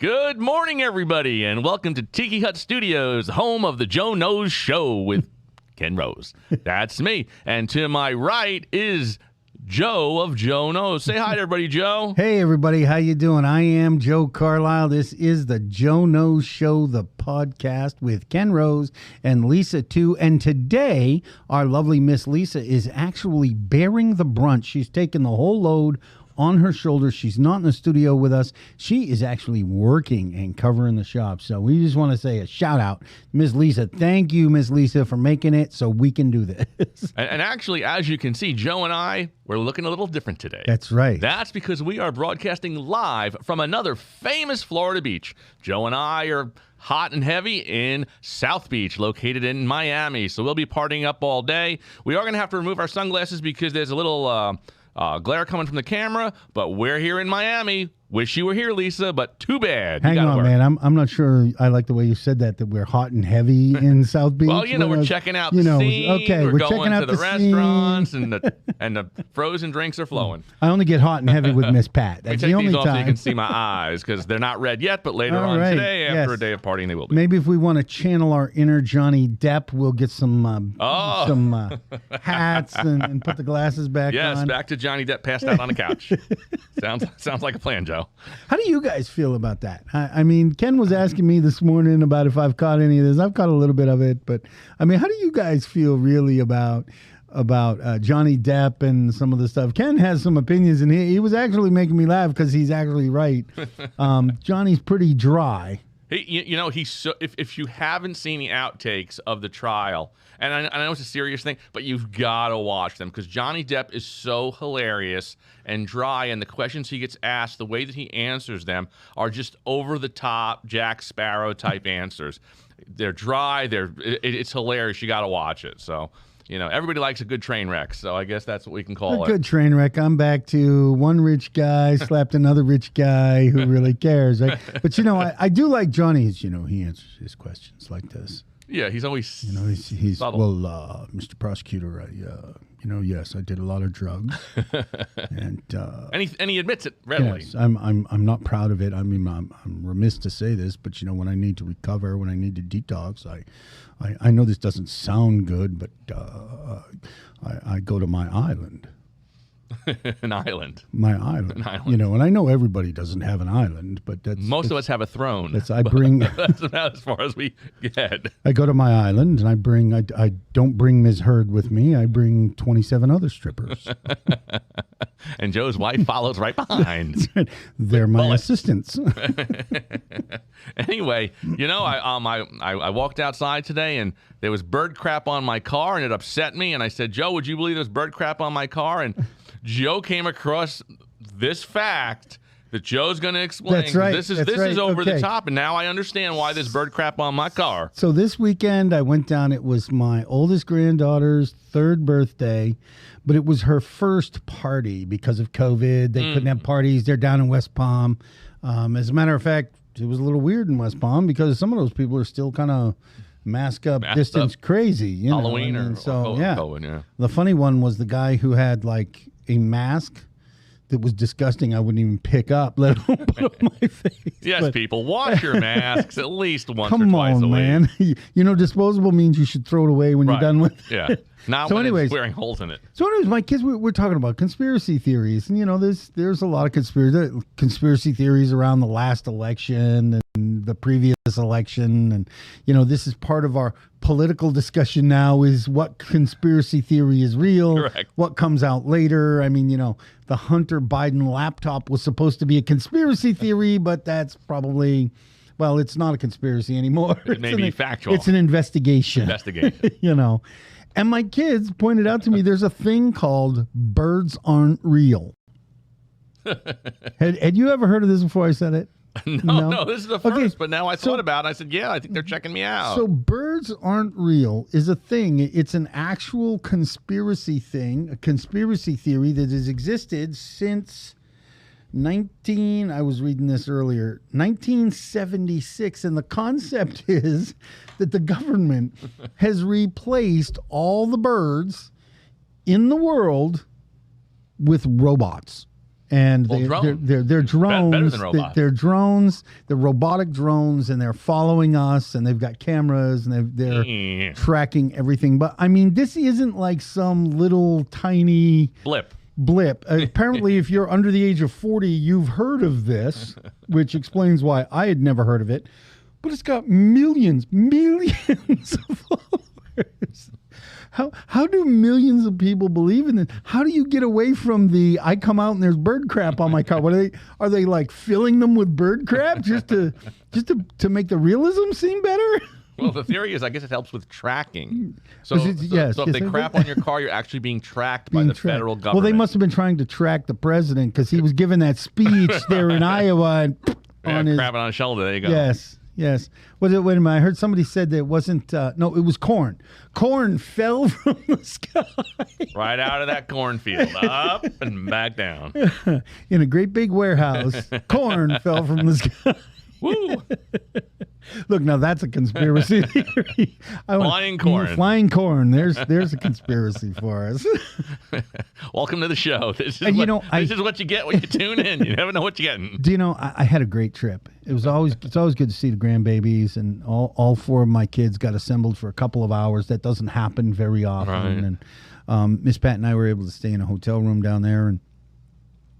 Good morning, everybody, and welcome to Tiki Hut Studios, home of the Joe Knows Show with Ken Rose. That's me. And to my right is Joe of Joe Knows. Say hi to everybody, Joe. Hey, everybody. How you doing? I am Joe Carlisle. This is the Joe Knows Show, the podcast with Ken Rose and Lisa, too. And today, our lovely Miss Lisa is actually bearing the brunt. She's taken the whole load on her shoulders. She's not in the studio with us. She is actually working and covering the shop. So we just want to say a shout out, Miss Lisa. Thank you, Miss Lisa, for making it so we can do this. And actually, as you can see, Joe and I, we're looking a little different today. That's right. That's because we are broadcasting live from another famous Florida beach. Joe and I are hot and heavy in South Beach, located in Miami. So we'll be partying up all day. We are going to have to remove our sunglasses because there's a little glare coming from the camera, but we're here in Miami. Wish you were here, Lisa, but too bad. Hang on, man. I'm not sure I like the way you said that we're hot and heavy in South Beach. Well, we're checking out the scene. Okay, we're going checking out to the restaurants, and the frozen drinks are flowing. I only get hot and heavy with Miss Pat. That's the only these off time. So you can see my eyes, because they're not red yet, but later on today, after a day of partying, they will be. Maybe if we want to channel our inner Johnny Depp, we'll get some hats and put the glasses back on. Yes, back to Johnny Depp passed out on the couch. Sounds like a plan, Joe. How do you guys feel about that? I mean, Ken was asking me this morning about if I've caught any of this. I've caught a little bit of it, but I mean, how do you guys feel really about Johnny Depp and some of the stuff? Ken has some opinions, and he was actually making me laugh because he's actually right. Johnny's pretty dry. He's so, if you haven't seen the outtakes of the trial, and I know it's a serious thing, but you've got to watch them because Johnny Depp is so hilarious and dry, and the questions he gets asked, the way that he answers them, are just over-the-top Jack Sparrow type answers. They're dry. It's hilarious. You got to watch it. So, everybody likes a good train wreck, so I guess that's what we can call it. A good train wreck. I'm back to one rich guy slapped another rich guy who really cares. Right? But, I do like Johnny's, he answers his questions like this. Yeah, he's always he's subtle. Well, Mr. Prosecutor, yes, I did a lot of drugs, and he admits it readily. Yes, I'm not proud of it. I mean, I'm remiss to say this, but when I need to recover, when I need to detox, I know this doesn't sound good, but I go to my island. An island. My island. An island. And I know everybody doesn't have an island, but most of us have a throne. That's about as far as we get. I go to my island, and I don't bring Ms. Heard with me. I bring 27 other strippers. And Joe's wife follows right behind. They're my assistants. Anyway, I walked outside today, and there was bird crap on my car, and it upset me. And I said, Joe, would you believe there's bird crap on my car? And Joe came across this fact that Joe's going to explain. That's right. This is over the top, and now I understand why there's bird crap on my car. So this weekend I went down. It was my oldest granddaughter's 3rd birthday, but it was her first party because of COVID. They couldn't have parties. They're down in West Palm. As a matter of fact, it was a little weird in West Palm because some of those people are still kind of masked distance crazy. Halloween or COVID, yeah. The funny one was the guy who had like a mask that was disgusting. I wouldn't even pick up, let alone put on my face. Yes, people, wash your masks at least once or twice a week. Come on, man. Disposable means you should throw it away when you're done with it. Yeah. Not when it's wearing holes in it. So anyways, my kids, we're talking about conspiracy theories. And, there's a lot of conspiracy theories around the last election and the previous election. And, this is part of our political discussion now is what conspiracy theory is real, correct, what comes out later. I mean, the Hunter Biden laptop was supposed to be a conspiracy theory, but that's probably... Well, it's not a conspiracy anymore. It may be factual. It's an investigation. And my kids pointed out to me there's a thing called birds aren't real. Had you ever heard of this before I said it? No, this is the first, but now I thought about it. I said, yeah, I think they're checking me out. So birds aren't real is a thing. It's an actual conspiracy thing, a conspiracy theory that has existed since I was reading this earlier, 1976. And the concept is that the government has replaced all the birds in the world with robots. And Well, they're drones. Better than robots. They're drones. They're robotic drones, and they're following us. And they've got cameras, and they're tracking everything. But I mean, this isn't like some little tiny blip. Apparently, if you're under the age of 40, you've heard of this, which explains why I had never heard of it. But it's got millions of followers. How do millions of people believe in it? How do you get away from I come out and there's bird crap on my car? What are they like filling them with bird crap just to make the realism seem better? Well, the theory is, I guess it helps with tracking. So if they crap on your car, you're actually being tracked by the federal government. Well, they must have been trying to track the president because he was giving that speech there in Iowa and crapping on a shoulder. There you go. Yes. Wait a minute. I heard somebody said that it wasn't. No, it was corn. Corn fell from the sky. Right out of that cornfield, up and back down. In a great big warehouse, corn fell from the sky. Woo! Look, now that's a conspiracy theory. Flying corn. Flying corn. There's a conspiracy for us. Welcome to the show. This is what you get when you tune in. You never know what you're getting. Do you know, I had a great trip. It's always good to see the grandbabies, and all four of my kids got assembled for a couple of hours. That doesn't happen very often. Right. And Miss Pat and I were able to stay in a hotel room down there, and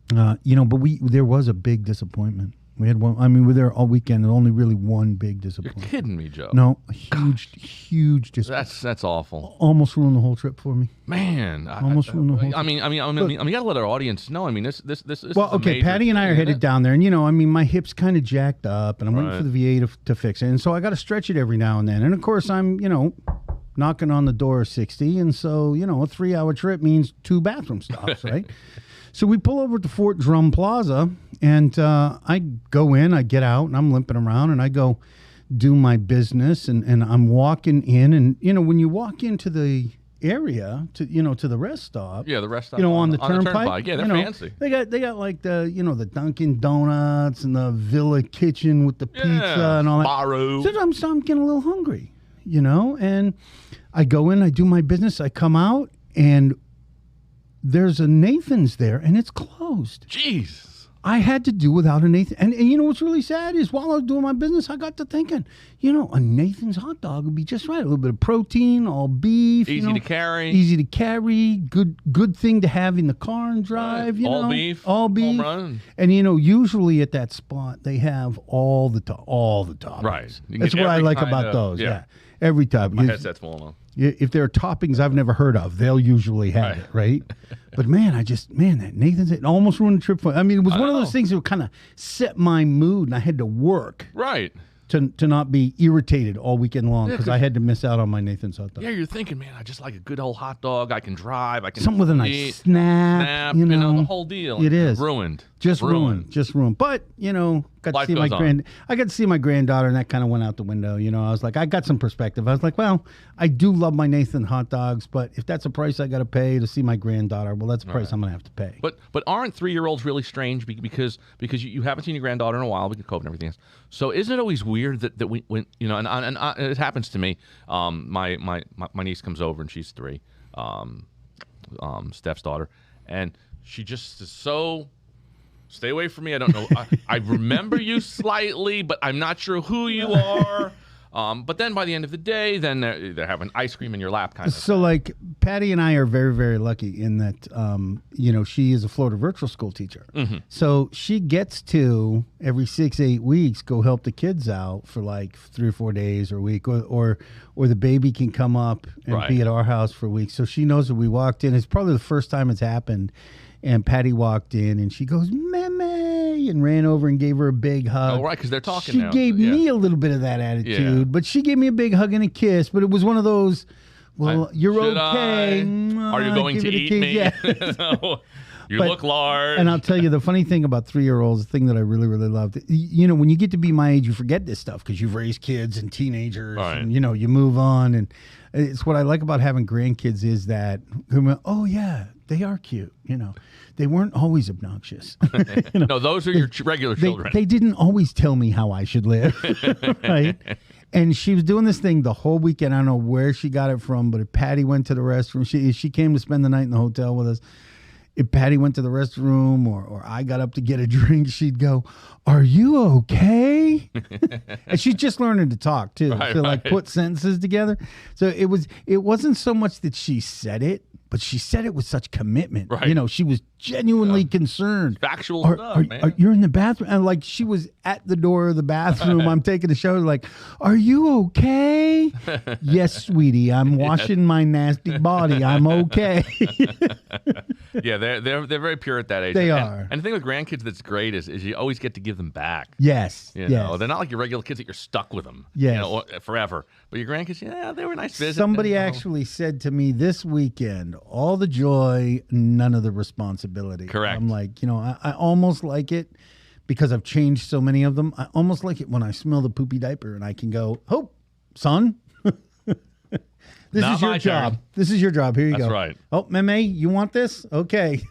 but there was a big disappointment. We had one. I mean, we were there all weekend. Only really one big disappointment. You're kidding me, Joe. No, a huge disappointment. That's awful. Almost ruined the whole trip for me. Man, almost ruined the whole trip. I mean, you got to let our audience know. I mean, this. Well, okay. Patty and I are headed down there, and I mean, my hip's kind of jacked up, and I'm waiting for the VA to fix it, and so I got to stretch it every now and then. And of course, I'm knocking on the door of 60, and so a 3-hour trip means 2 bathroom stops, right? So we pull over to Fort Drum Plaza, and I go in, I get out, and I'm limping around, and I go do my business, and I'm walking in, and when you walk into the area to the rest stop, the rest stop, on the turnpike, yeah, they're fancy. They got like the Dunkin' Donuts and the Villa Kitchen with the pizza and all that. Baru. So I'm getting a little hungry, and I go in, I do my business, I come out, and there's a Nathan's there, and it's closed. Jeez. I had to do without a Nathan. And you know what's really sad is while I was doing my business, I got to thinking, a Nathan's hot dog would be just right. A little bit of protein, all beef. Easy to carry. Easy to carry. Good thing to have in the car and drive. Right. All beef. Home run. And, usually at that spot, they have all the toppings. Right. That's what I like about those. Yeah. Every time. My headset's full now. If there are toppings I've never heard of, they'll usually have it, right? But that Nathan's, it almost ruined the trip for me. I mean, it was one of those things that would kind of set my mood, and I had to work. Right. To not be irritated all weekend long because I had to miss out on my Nathan's hot dog. Yeah, you're thinking, man, I just like a good old hot dog. I can drive. I can something with a nice snap. The whole deal. It is ruined. Just ruined. But got to see I got to see my granddaughter, and that kind of went out the window. I was like, I got some perspective. I was like, well, I do love my Nathan hot dogs, but if that's a price I got to pay to see my granddaughter, well, that's a price I'm going to have to pay. But aren't 3-year-olds really strange because you haven't seen your granddaughter in a while because of COVID and everything else? So isn't it always weird that when and it happens to me? My niece comes over and she's 3, Steph's daughter, and she just is so. Stay away from me. I don't know. I remember you slightly, but I'm not sure who you are. But then by the end of the day, then they're having ice cream in your lap kind of So thing. Like Patty and I are very, very lucky in that, she is a Florida virtual school teacher. Mm-hmm. So she gets to every 6-8 weeks go help the kids out for like 3 or 4 days or a week, or the baby can come up and be at our house for a week. So she knows that we walked in. It's probably the first time it's happened. And Patty walked in, and she goes, "Meme," and ran over and gave her a big hug. Oh, right, because they're talking she now. She gave me a little bit of that attitude, but she gave me a big hug and a kiss. But it was one of those, you're okay. Are you going to eat me? Yeah. You look large. And I'll tell you, the funny thing about 3-year-olds, the thing that I really, really loved, when you get to be my age, you forget this stuff because you've raised kids and teenagers, and, you move on. And it's what I like about having grandkids is that, oh, yeah, they are cute, They weren't always obnoxious. No, those are your regular children. They didn't always tell me how I should live, right? And she was doing this thing the whole weekend. I don't know where she got it from, but if Patty went to the restroom, she came to spend the night in the hotel with us. if Patty went to the restroom or I got up to get a drink, she'd go, "Are you okay?" And she's just learning to talk too, Right, to like right. put sentences together. So it wasn't so much that she said it, but she said it with such commitment. Right. You know, she was genuinely concerned. Factual stuff, man. You're in the bathroom, and like she was at the door of the bathroom. I'm taking a shower. Like, "Are you okay?" "Yes, sweetie. I'm washing my nasty body. I'm okay." Yeah, they're very pure at that age. They And- are. And the thing with grandkids that's great is you always get to give them back. Yes. You yes. know, they're not like your regular kids that you're stuck with them. Yes. You know, forever. But your grandkids, yeah, they were nice visits. Somebody you know. actually said to me this weekend, all the joy, none of the responsibility. Correct. I'm like, you know, I almost like it because I've changed so many of them. I almost like it when I smell the poopy diaper and I can go, "Oh, son, this Not is your my job. turn." This is your job. Here you That's go." right. "Oh, Meme, you want this?" "Okay."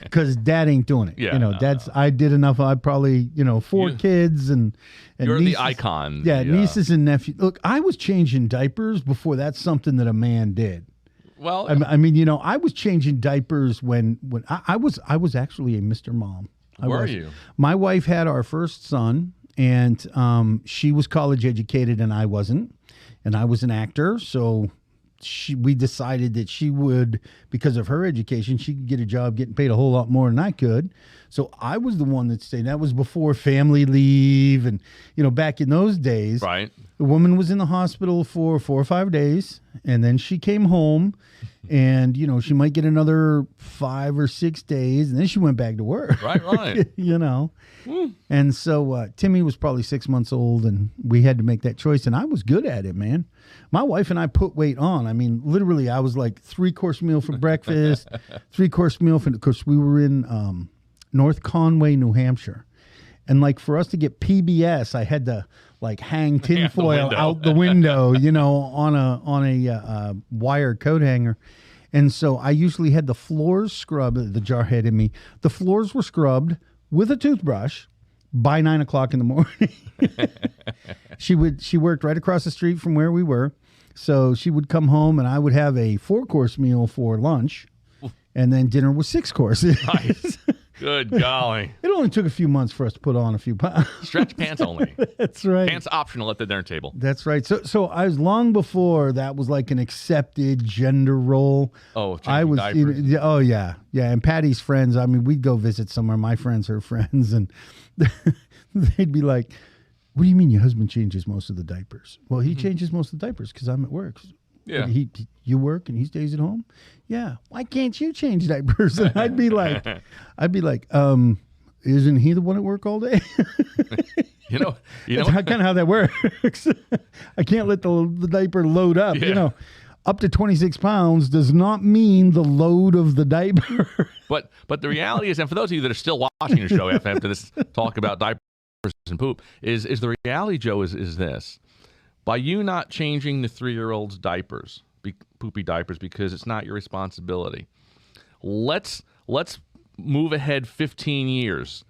Because dad ain't doing it. Yeah, you know, no, I did enough. I probably, 4 kids and You're nieces. the icon. Yeah, the, nieces and nephews. Look, I was changing diapers before that's something that a man did. Well, I mean, I was changing diapers when I was actually a Mr. Mom. were you? My wife had our first son, and she was college educated, and I wasn't, and I was an actor, so we decided that she would, because of her education, she could get a job getting paid a whole lot more than I could. So I was the one that stayed. That was before family leave, and back in those days, Right. the woman was in the hospital for 4 or 5 days, and then she came home, and she might get another 5 or 6 days, and then she went back to work. Right. And so Timmy was probably 6 months old, and we had to make that choice, and I was good at it, man. My wife and I put weight on. I mean, literally, I was like 3-course meal for breakfast, 3-course meal for, because we were in North Conway, New Hampshire. And like for us to get PBS, I had to like hang tinfoil out the window, on a wire coat hanger. And so I usually had the floors scrubbed, the jarhead in me. The floors were scrubbed with a toothbrush by 9 o'clock in the morning. She worked right across the street from where we were. So she would come home and I would have a 4-course meal for lunch. And then dinner was 6 courses. Nice. Good golly. It only took a few months for us to put on a few pounds. Stretch pants only. That's right. Pants optional at the dinner table. That's right. So I was long before that was like an accepted gender role. Oh, I was. diapers. Oh yeah. And Patty's friends. I mean, we'd go visit somewhere. My friends, her friends, and they'd be like, "What do you mean your husband changes most of the diapers?" "Well, he changes most of the diapers because I'm at work." Yeah. You work and he stays at home? "Yeah." "Why can't you change diapers?" And I'd be like, isn't he the one at work all day? You know That's kind of how that works. I can't let the diaper load up. Yeah. Up to 26 pounds does not mean the load of the diaper. But the reality is, and for those of you that are still watching the show after this talk about diapers and poop, is the reality, Joe, is this. By you not changing the 3-year-old's diapers, poopy diapers, because it's not your responsibility, let's move ahead 15 years.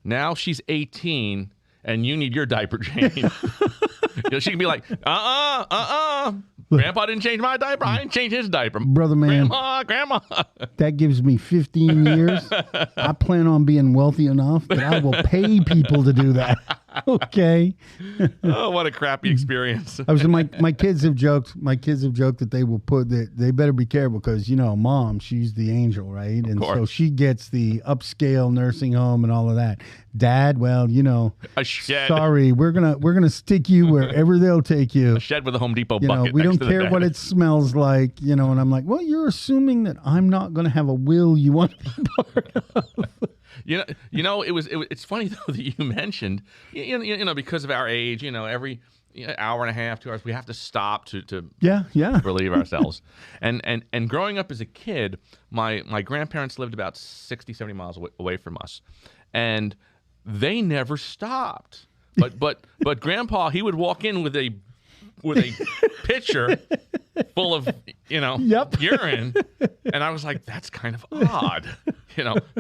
Now she's 18, and you need your diaper changed. She can be like, Grandpa didn't change my diaper. I didn't change his diaper. Brother man. Grandma. That gives me 15 years. I plan on being wealthy enough that I will pay people to do that. Okay. Oh, what a crappy experience. I was my kids have joked. My kids have joked that they will put that they better be careful because Mom, she's the angel, right? And so she gets the upscale nursing home and all of that. Dad, well, A shed. sorry, we're gonna stick you wherever they'll take you. A shed with a Home Depot bucket. We next don't to the care bed. what it smells like, and I'm like, well, you're assuming that I'm not gonna have a will you want to be part of. It's funny though that you mentioned, because of our age, every hour and a half, 2 hours, we have to stop to Yeah. relieve ourselves. And growing up as a kid, my grandparents lived about 60, 70 miles away from us, and they never stopped. But Grandpa, he would walk in with a pitcher full of, Yep. urine. And I was like, that's kind of odd.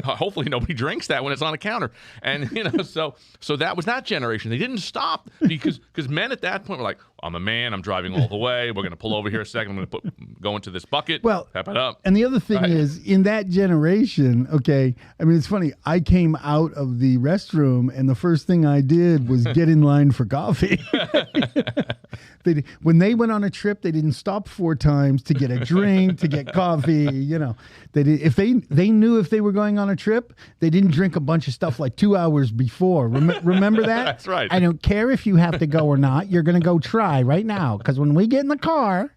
Hopefully nobody drinks that when it's on a counter. And, so that was that generation. They didn't stop because men at that point were like, I'm a man. I'm driving all the way. We're going to pull over here a second. I'm going to go into this bucket. Well, pep it up. And the other thing is, in that generation, okay, I mean, it's funny. I came out of the restroom, and the first thing I did was get in line for coffee. When they went on a trip, they didn't stop 4 times to get a drink, to get coffee. They did, if they knew if they were going on a trip, they didn't drink a bunch of stuff like 2 hours before. Remember that? That's right. I don't care if you have to go or not. You're going to go try right now, because when we get in the car,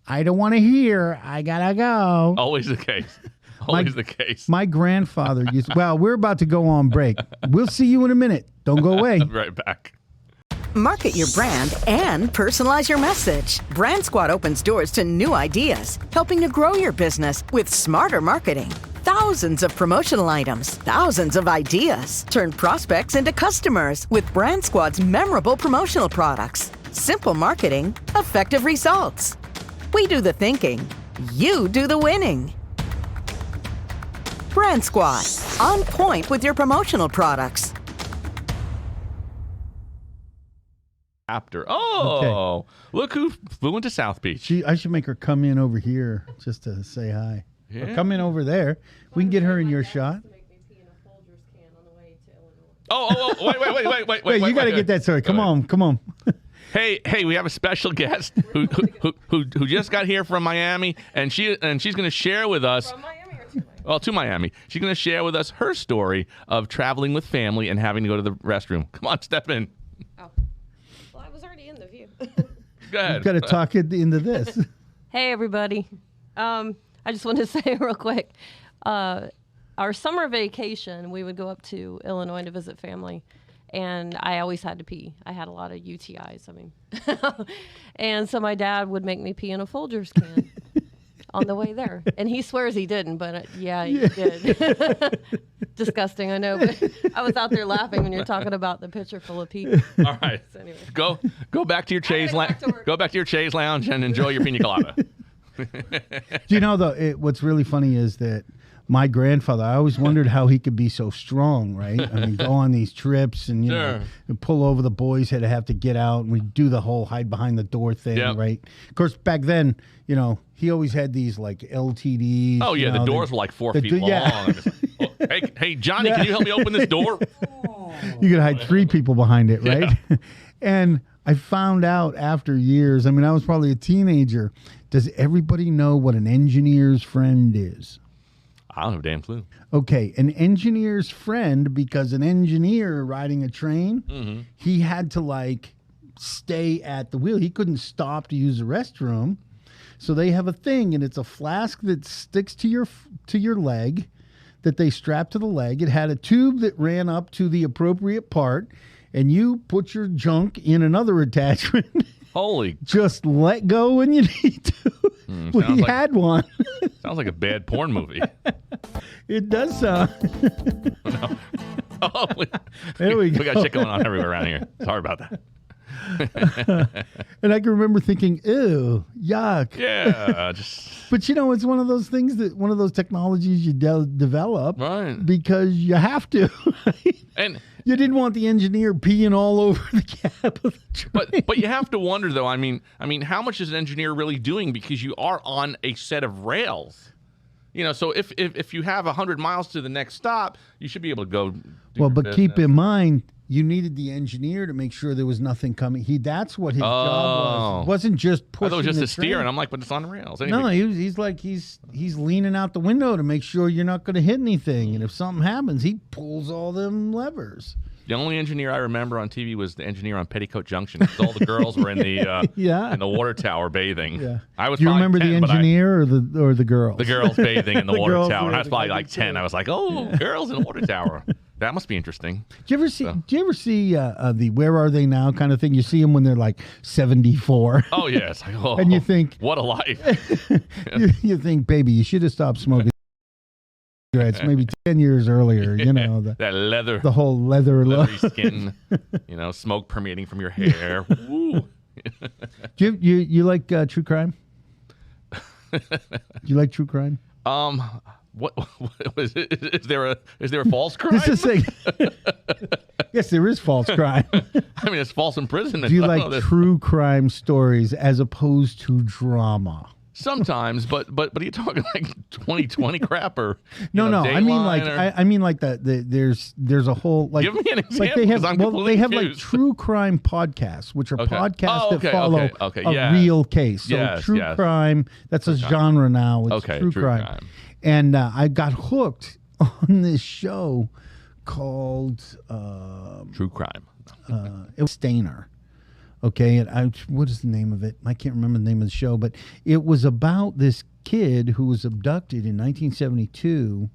I don't want to hear, I gotta go. Always the case. The case. My grandfather used, well, we're about to go on break. We'll see you in a minute. Don't go away. Right back. Market your brand and personalize your message. Brand Squad opens doors to new ideas, helping to grow your business with smarter marketing. Thousands of promotional items, thousands of ideas. Turn prospects into customers with Brand Squad's memorable promotional products. Simple marketing, effective results. We do the thinking, you do the winning. Brand Squad, on point with your promotional products. After. Oh, okay. Look who flew into South Beach. I should make her come in over here just to say hi. Yeah. Or come in over there. We can get her in your shot. Wait, you got to get that story. Come on. Hey, we have a special guest who just got here from Miami, and she's going to share with us. From Miami or to Miami? Well, to Miami. She's going to share with us her story of traveling with family and having to go to the restroom. Come on, step in. Oh. Well, I was already in the view. Go ahead. You've got to talk it into this. Hey, everybody. I just wanted to say real quick, our summer vacation, we would go up to Illinois to visit family, and I always had to pee. I had a lot of UTIs, and so my dad would make me pee in a Folgers can on the way there, and he swears he didn't, but yeah, he did. Disgusting, I know, but I was out there laughing when you're talking about the pitcher full of pee. All right, So anyway. go back to your chaise lounge. Go back to your chaise lounge and enjoy your pina colada. Do you know, though, what's really funny is that my grandfather, I always wondered how he could be so strong, right? I mean, go on these trips and, and pull over the boys, had to have to get out, and we do the whole hide behind the door thing, right? Of course, back then, he always had these like LTDs. Oh, yeah, the doors were like 4 feet long. Yeah. Hey, Johnny, can you help me open this door? You could hide 3 people behind it, right? Yeah. And I found out after years, I was probably a teenager. Does everybody know what an engineer's friend is? I don't have a damn clue. Okay, an engineer's friend, because an engineer riding a train, he had to stay at the wheel. He couldn't stop to use the restroom. So they have a thing, and it's a flask that sticks to your leg, that they strap to the leg. It had a tube that ran up to the appropriate part, and you put your junk in another attachment. Holy. Just let go when you need to. We had one. Sounds like a bad porn movie. It does sound. No. Oh, there we go. We got shit going on everywhere around here. Sorry about that. And I can remember thinking, ew, yuck. Yeah. But it's one of those things one of those technologies you develop, right? Because you have to. Right? And you didn't want the engineer peeing all over the cab of the train. But you have to wonder, though. I mean, how much is an engineer really doing? Because you are on a set of rails. So if you have 100 miles to the next stop, you should be able to go. But keep in mind, you needed the engineer to make sure there was nothing coming. That's what his job was. It wasn't just pushing. I thought it was just the a steer, train. and I'm like, but it's on rails. No, he's leaning out the window to make sure you're not going to hit anything. And if something happens, he pulls all them levers. The only engineer I remember on TV was the engineer on Petticoat Junction, because all the girls were in the in the water tower bathing. Yeah. I was. Do you remember 10, the engineer or the girls? The girls bathing in the water tower. And I was probably like 10. I was like, girls in the water tower. That must be interesting. Do you ever see the "Where Are They Now" kind of thing? You see them when they're like 74. Oh yeah, it's like, and you think, what a life. you think, baby, you should have stopped smoking cigarettes maybe 10 years earlier. That leather, the whole leathery skin, smoke permeating from your hair. Woo. Do you like true crime? Do you like true crime? What is it? Is there a false crime? Just to say, yes, there is false crime. I mean, it's false imprisonment. Do you like true crime stories as opposed to drama? Sometimes, but are you talking like 2020 crap or no? I mean like or... I mean like there's a whole like give me an example. Like they have they have like true crime podcasts, which are podcasts that follow a real case. So true crime, that's a genre now. It's true crime. And I got hooked on this show called True Crime. It was Stainer. Okay, and what is the name of it? I can't remember the name of the show, but it was about this kid who was abducted in 1972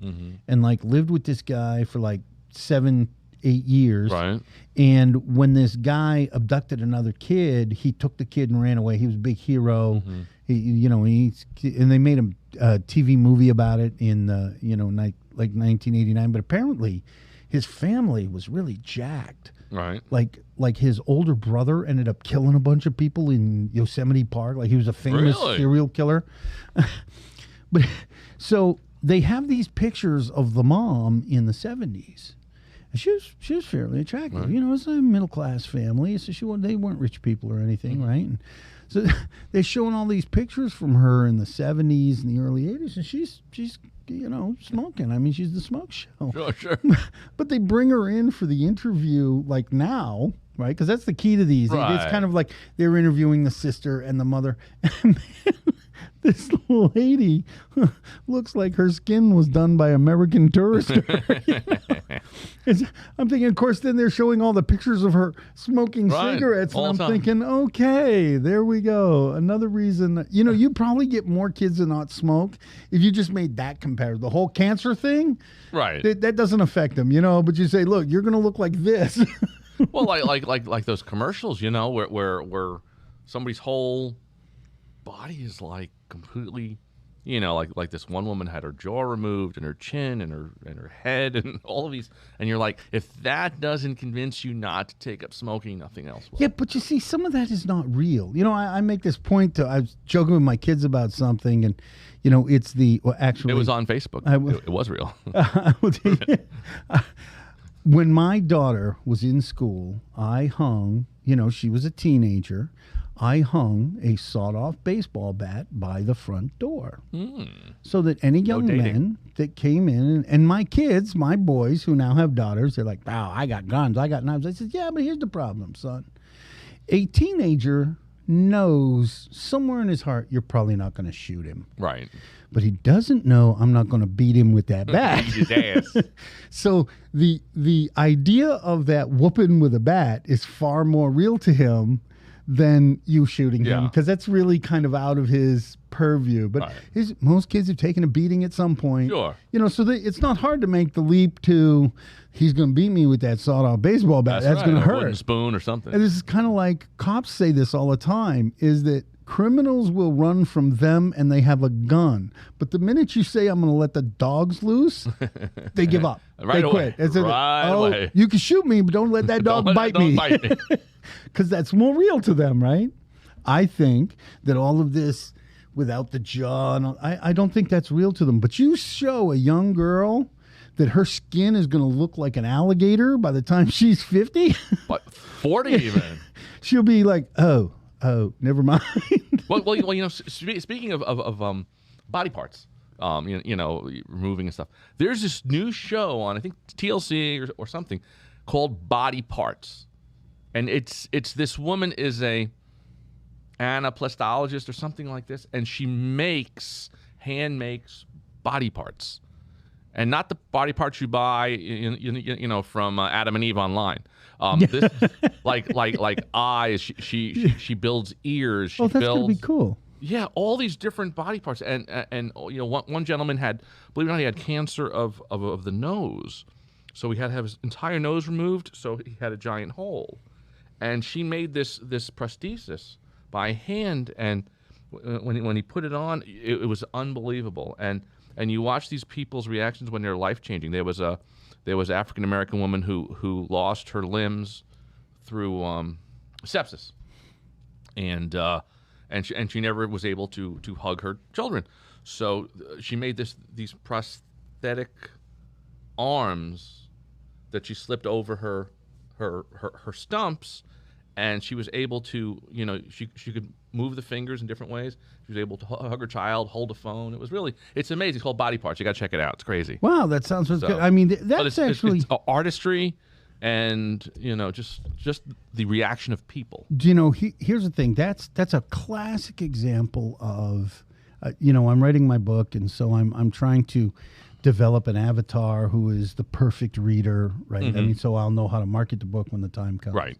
and like lived with this guy for like 7-8 years. Right. And when this guy abducted another kid, he took the kid and ran away. He was a big hero. And they made a TV movie about it in like 1989. But apparently, his family was really jacked. Right. Like his older brother ended up killing a bunch of people in Yosemite Park. Like he was a famous serial killer. But so they have these pictures of the mom in the 70s. And she was fairly attractive. Right. You know, it's a middle class family. So they weren't rich people or anything, right? And so they're showing all these pictures from her in the 70s and the early 80s, and she's smoking. I mean, she's the smoke show. Sure. But they bring her in for the interview like now, right? Because that's the key to these. Right. It's kind of like they're interviewing the sister and the mother. And man, this lady looks like her skin was done by American Tourister. You know? I'm thinking, of course, then they're showing all the pictures of her smoking cigarettes. And I'm thinking, okay, there we go. Another reason, you probably get more kids to not smoke if you just made that comparison. The whole cancer thing, right? That doesn't affect them, but you say, look, you're going to look like this. Well, like those commercials, where somebody's whole body is like completely, like this one woman had her jaw removed and her chin and her head and all of these, and you're like, if that doesn't convince you not to take up smoking, nothing else will. Yeah, but you see, some of that is not real. I make this point I was joking with my kids about something, and it's actually it was on Facebook. It was real. I will tell you, when my daughter was in school, I hung, she was a teenager, I hung a sawed-off baseball bat by the front door so that any young men that came in, and my kids, my boys who now have daughters, they're like, wow, I got guns, I got knives. I said, yeah, but here's the problem, son. A teenager knows somewhere in his heart you're probably not going to shoot him. Right. But he doesn't know I'm not going to beat him with that bat. His ass. So the idea of that whooping with a bat is far more real to him than you shooting him, because that's really kind of out of his purview. But most kids have taken a beating at some point. Sure. So it's not hard to make the leap to he's going to beat me with that sawed-off baseball bat. That's going to hurt. Wooden spoon or something. And this is kind of like cops say this all the time, is that criminals will run from them and they have a gun. But the minute you say, I'm going to let the dogs loose, they give up. Right they away. quit. Right away. You can shoot me, but don't let that dog bite me. Because that's more real to them, right? I think that all of this without the jaw, and I don't think that's real to them. But you show a young girl that her skin is going to look like an alligator by the time she's 50. But 40 even. She'll be like, oh, never mind. well, speaking of body parts, removing and stuff. There's this new show on, I think TLC or something, called Body Parts, and it's this woman is a anaplastologist or something like this, and she hand makes body parts, and not the body parts you buy, from Adam and Eve online. This like eyes. She builds ears. She that's gonna be cool. Yeah, all these different body parts, and one gentleman had, believe it or not, he had cancer of the nose, so he had to have his entire nose removed, so he had a giant hole, and she made this prosthesis by hand, and when he put it on, it was unbelievable, and you watch these people's reactions when they're life changing. There was an African American woman who lost her limbs through sepsis, and and she never was able to hug her children. So she made these prosthetic arms that she slipped over her stumps, and she was able to, she could move the fingers in different ways. She was able to hug her child, hold a phone. It's amazing. It's called Body Parts. You got to check it out. It's crazy. Wow, that sounds good. I mean, that's actually it's artistry, and just the reaction of people. Here's the thing. That's a classic example of, I'm writing my book, and so I'm trying to develop an avatar who is the perfect reader, right? Mm-hmm. I mean, so I'll know how to market the book when the time comes. Right.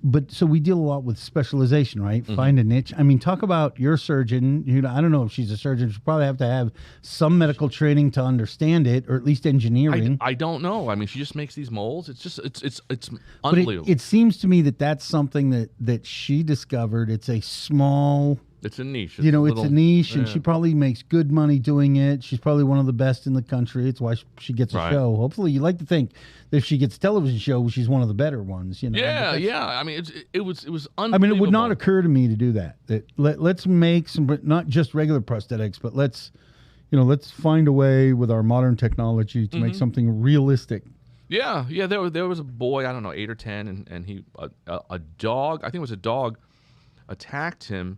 But so we deal a lot with specialization, right? Mm-hmm. Find a niche. I mean, talk about your surgeon. I don't know if she's a surgeon. She'll probably have to have some medical training to understand it, or at least engineering. I don't know. I mean, she just makes these molds. It's But unbelievable. it seems to me that's something that she discovered. It's a small. It's a niche. It's a niche, and she probably makes good money doing it. She's probably one of the best in the country. It's why she gets a show. Hopefully, you like to think that if she gets a television show, she's one of the better ones. Yeah. I mean, it was unbelievable. I mean, it would not occur to me to do that. Let's make some, not just regular prosthetics, but let's find a way with our modern technology to make something realistic. Yeah. There was a boy, I don't know, 8 or 10, and he a dog. I think it was a dog, attacked him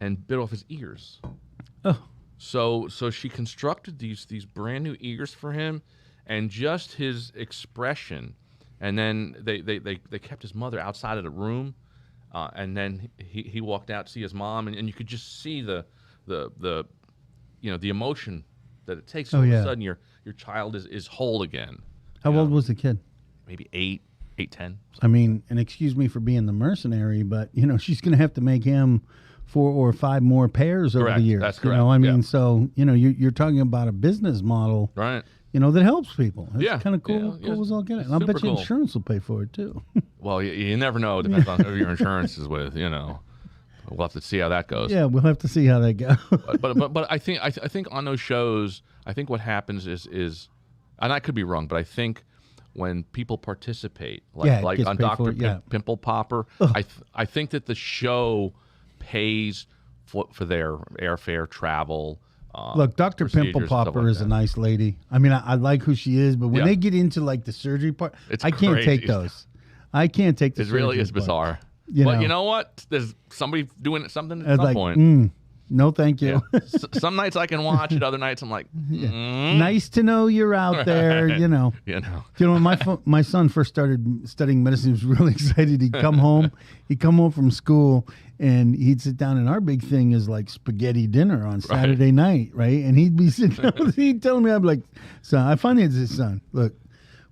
and bit off his ears. Oh. So she constructed these brand new ears for him, and just his expression. And then they kept his mother outside of the room, and then he walked out to see his mom, and you could just see the emotion that it takes. All of a sudden your child is whole again. How old was the kid? Maybe 8, 10. I mean, and excuse me for being the mercenary, but she's going to have to make him 4 or 5 more pairs over the years. That's correct. I mean, so you're talking about a business model, right? That helps people. It's kind of cool. Yeah, Cool as all get it. And I bet you insurance will pay for it too. Well, you never know. Depends on who your insurance is with. We'll have to see how that goes. Yeah, we'll have to see how that goes. but I think on those shows, I think what happens is, and I could be wrong, but I think when people participate, like on Dr. Pimple Popper, I think that the show pays for their airfare, travel. Look, Dr. Pimple Popper is a nice lady. I mean, I like who she is, but when they get into like the surgery part, I can't take those. I can't take the surgery It really is part. bizarre. But you know what? There's somebody doing something at some point. No, thank you. Yeah. Some nights I can watch it. Other nights I'm like, nice to know you're out there. When my son first started studying medicine, he was really excited. He'd come home from school, and he'd sit down. And our big thing is like spaghetti dinner on Saturday night, right? And he'd be sitting down. He'd tell me, I'd be like, son, I finally had this son. Look,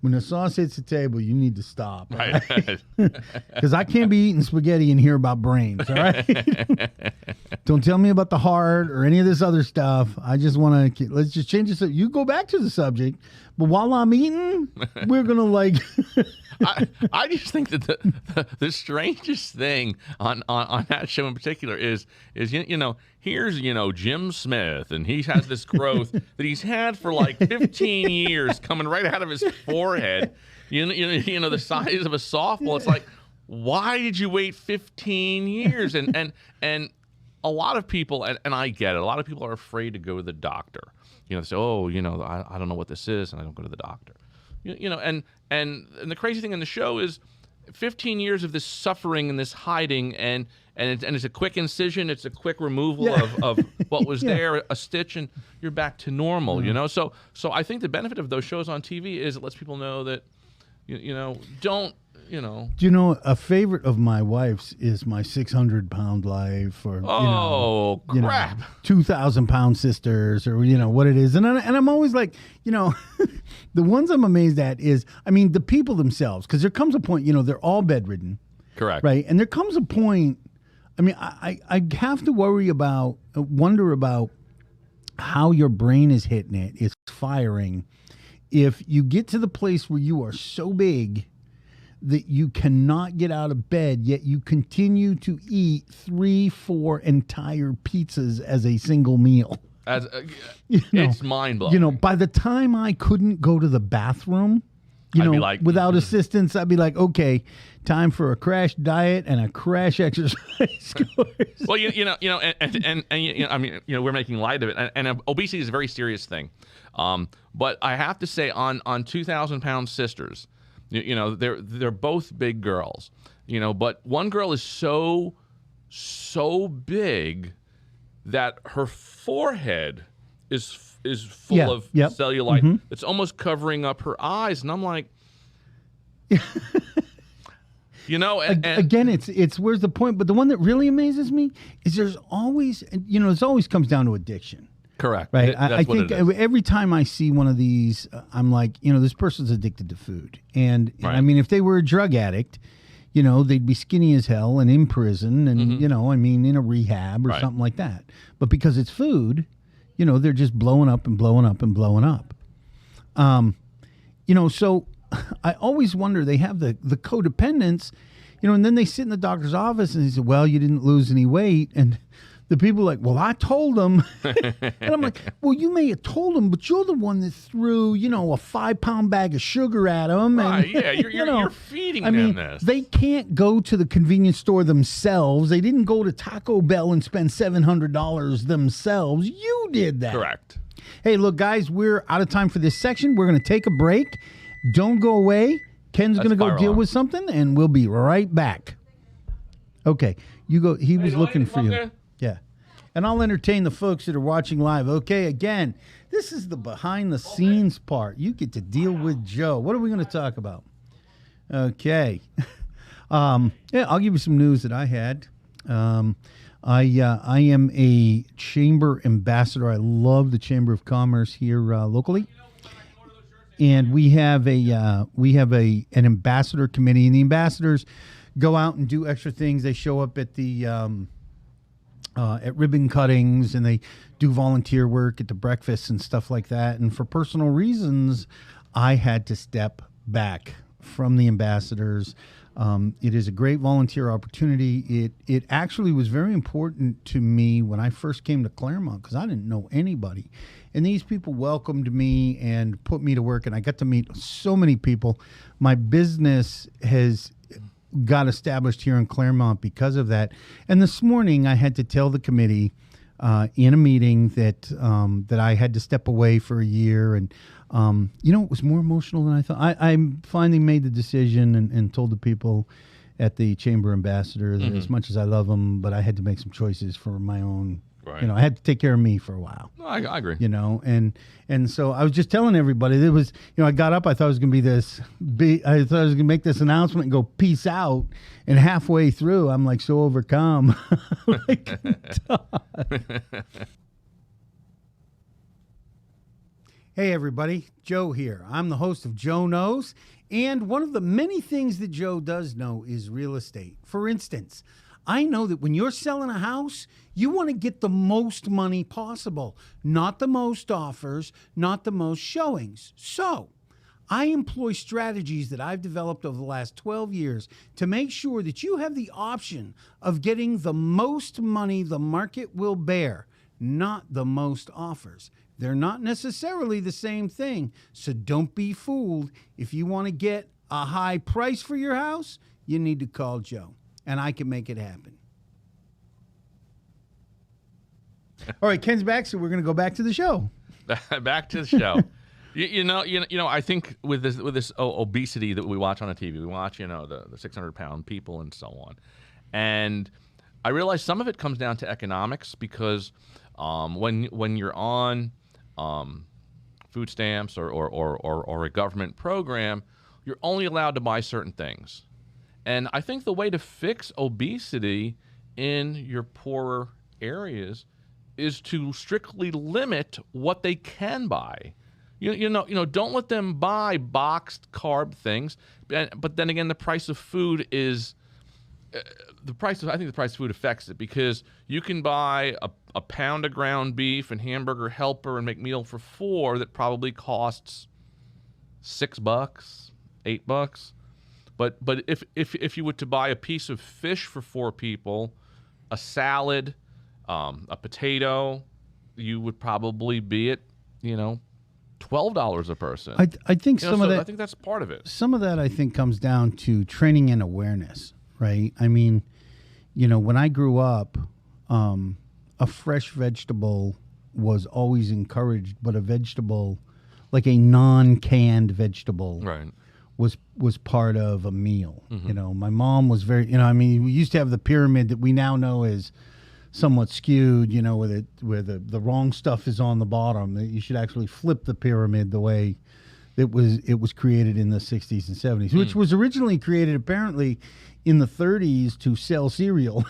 when the sauce hits the table, you need to stop. Right? Because I can't be eating spaghetti and hear about brains, all right? Don't tell me about the heart or any of this other stuff. I just want to, let's just change this. You go back to the subject, but while I'm eating, we're going to like... I just think that the strangest thing on that show in particular is here's Jim Smith, and he has this growth that he's had for like 15 years coming right out of his forehead, the size of a softball. It's like, why did you wait 15 years? And a lot of people, and I get it, a lot of people are afraid to go to the doctor. They say, I don't know what this is, and I don't go to the doctor. And the crazy thing in the show is 15 years of this suffering and this hiding, and it's a quick incision, it's a quick removal of what was there, a stitch, and you're back to normal. So I think the benefit of those shows on TV is it lets people know that don't. Do you know a favorite of my wife's is my 600-pound life, or crap, 2,000-pound sisters, or what it is, and I'm always like, the ones I'm amazed at is, I mean, the people themselves, because there comes a point, they're all bedridden, correct, right, and there comes a point, I mean, I have to wonder about how your brain is hitting it, is firing, if you get to the place where you are so big that you cannot get out of bed, yet you continue to eat 3-4 entire pizzas as a single meal. It's mind-blowing. By the time I couldn't go to the bathroom, You I'd know, be like, without assistance, I'd be like, okay, time for a crash diet and a crash exercise course. Well, and I mean, we're making light of it, and obesity is a very serious thing. But I have to say, on 2,000-pound sisters, they're both big girls, but one girl is so big that her forehead is full of cellulite. It's almost covering up her eyes, and I'm like, again, it's where's the point? But the one that really amazes me is there's always, it always comes down to addiction. Correct. Right. That's I what think it is. every time I see one of these, I'm like, this person's addicted to food. And Right. I mean, if they were a drug addict, they'd be skinny as hell and in prison and, in a rehab or Right. something like that. But because it's food, they're just blowing up and blowing up and blowing up. So I always wonder, they have the codependence, and then they sit in the doctor's office and they say, well, you didn't lose any weight. And the people are like, well, I told them. And I'm like, well, you may have told them, but you're the one that threw, a 5-pound bag of sugar at them. Right, And, yeah, you're feeding I them mean, this. they can't go to the convenience store themselves. They didn't go to Taco Bell and spend $700 themselves. You did that. Correct. Hey, look, guys, we're out of time for this section. We're going to take a break. Don't go away. Ken's going to go deal with something, and we'll be right back. Okay, you go. He was looking for you. Okay. Yeah. And I'll entertain the folks that are watching live. Okay, again, this is the behind-the-scenes part. You get to deal with Joe. What are we going to talk about? Okay. I'll give you some news that I had. I am a chamber ambassador. I love the Chamber of Commerce here locally. And we have an ambassador committee, and the ambassadors go out and do extra things. They show up at the at ribbon cuttings, and they do volunteer work at the breakfasts and stuff like that. And for personal reasons, I had to step back from the ambassadors. It is a great volunteer opportunity. It actually was very important to me when I first came to Claremont because I didn't know anybody. And these people welcomed me and put me to work, and I got to meet so many people. My business has got established here in Claremont because of that. And this morning I had to tell the committee in a meeting that I had to step away for a year. And, it was more emotional than I thought. I finally made the decision and told the people at the Chamber Ambassador that as much as I love them, but I had to make some choices for my own. Right. I had to take care of me for a while. No, I agree. And so I was just telling everybody, there was, I got up, I thought it was going to be I thought I was going to make this announcement and go peace out. And halfway through, I'm like so overcome. I couldn't talk. Hey everybody, Joe here. I'm the host of Joe Knows. And one of the many things that Joe does know is real estate. For instance, I know that when you're selling a house, you want to get the most money possible, not the most offers, not the most showings. So I employ strategies that I've developed over the last 12 years to make sure that you have the option of getting the most money the market will bear, not the most offers. They're not necessarily the same thing, so don't be fooled. If you want to get a high price for your house, you need to call Joe, and I can make it happen. All right, Ken's back, so we're going to go back to the show. Back to the show. I think with this obesity that we watch on the TV, we watch, the 600-pound people and so on. And I realize some of it comes down to economics because when you're on food stamps or a government program, you're only allowed to buy certain things. And I think the way to fix obesity in your poorer areas is to strictly limit what they can buy. Don't let them buy boxed carb things. But then again, the price of food is I think the price of food affects it because you can buy a pound of ground beef and hamburger helper and make meal for $4 that probably costs $6, $8. But if you were to buy a piece of fish for 4 people, a salad, a potato, you would probably be at, $12 a person. I think You know, some of so that. I think that's part of it. Some of that I think comes down to training and awareness, right? I mean, when I grew up, a fresh vegetable was always encouraged, but a vegetable, like a non-canned vegetable, Right. was part of a meal. Mm-hmm. My mom was very, I mean, we used to have the pyramid that we now know is somewhat skewed, where the wrong stuff is on the bottom. That you should actually flip the pyramid the way it was created in the 60s and 70s, which was originally created apparently in the 30s to sell cereal.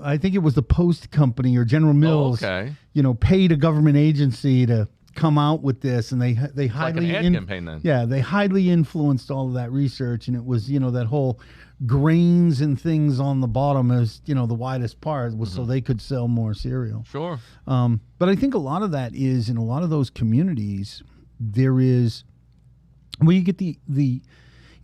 I think it was the Post Company or General Mills, paid a government agency to come out with this, and they highly like an ad campaign then. Yeah, they highly influenced all of that research, and it was that whole grains and things on the bottom is the widest part was so they could sell more cereal. Sure. But I think a lot of that is in a lot of those communities there is you get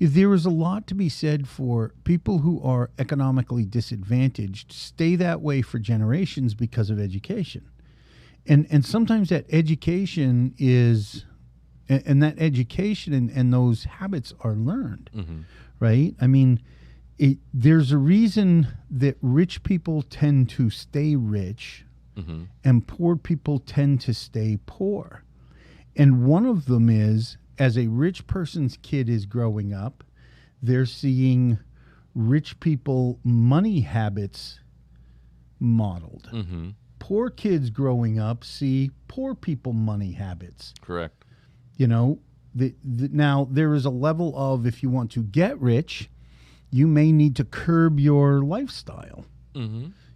there is a lot to be said for people who are economically disadvantaged stay that way for generations because of education. And sometimes that education is, and that education and those habits are learned, right? I mean, there's a reason that rich people tend to stay rich and poor people tend to stay poor. And one of them is, as a rich person's kid is growing up, they're seeing rich people money habits modeled. Poor kids growing up see poor people money habits. Correct. Now there is a level of, if you want to get rich, you may need to curb your lifestyle.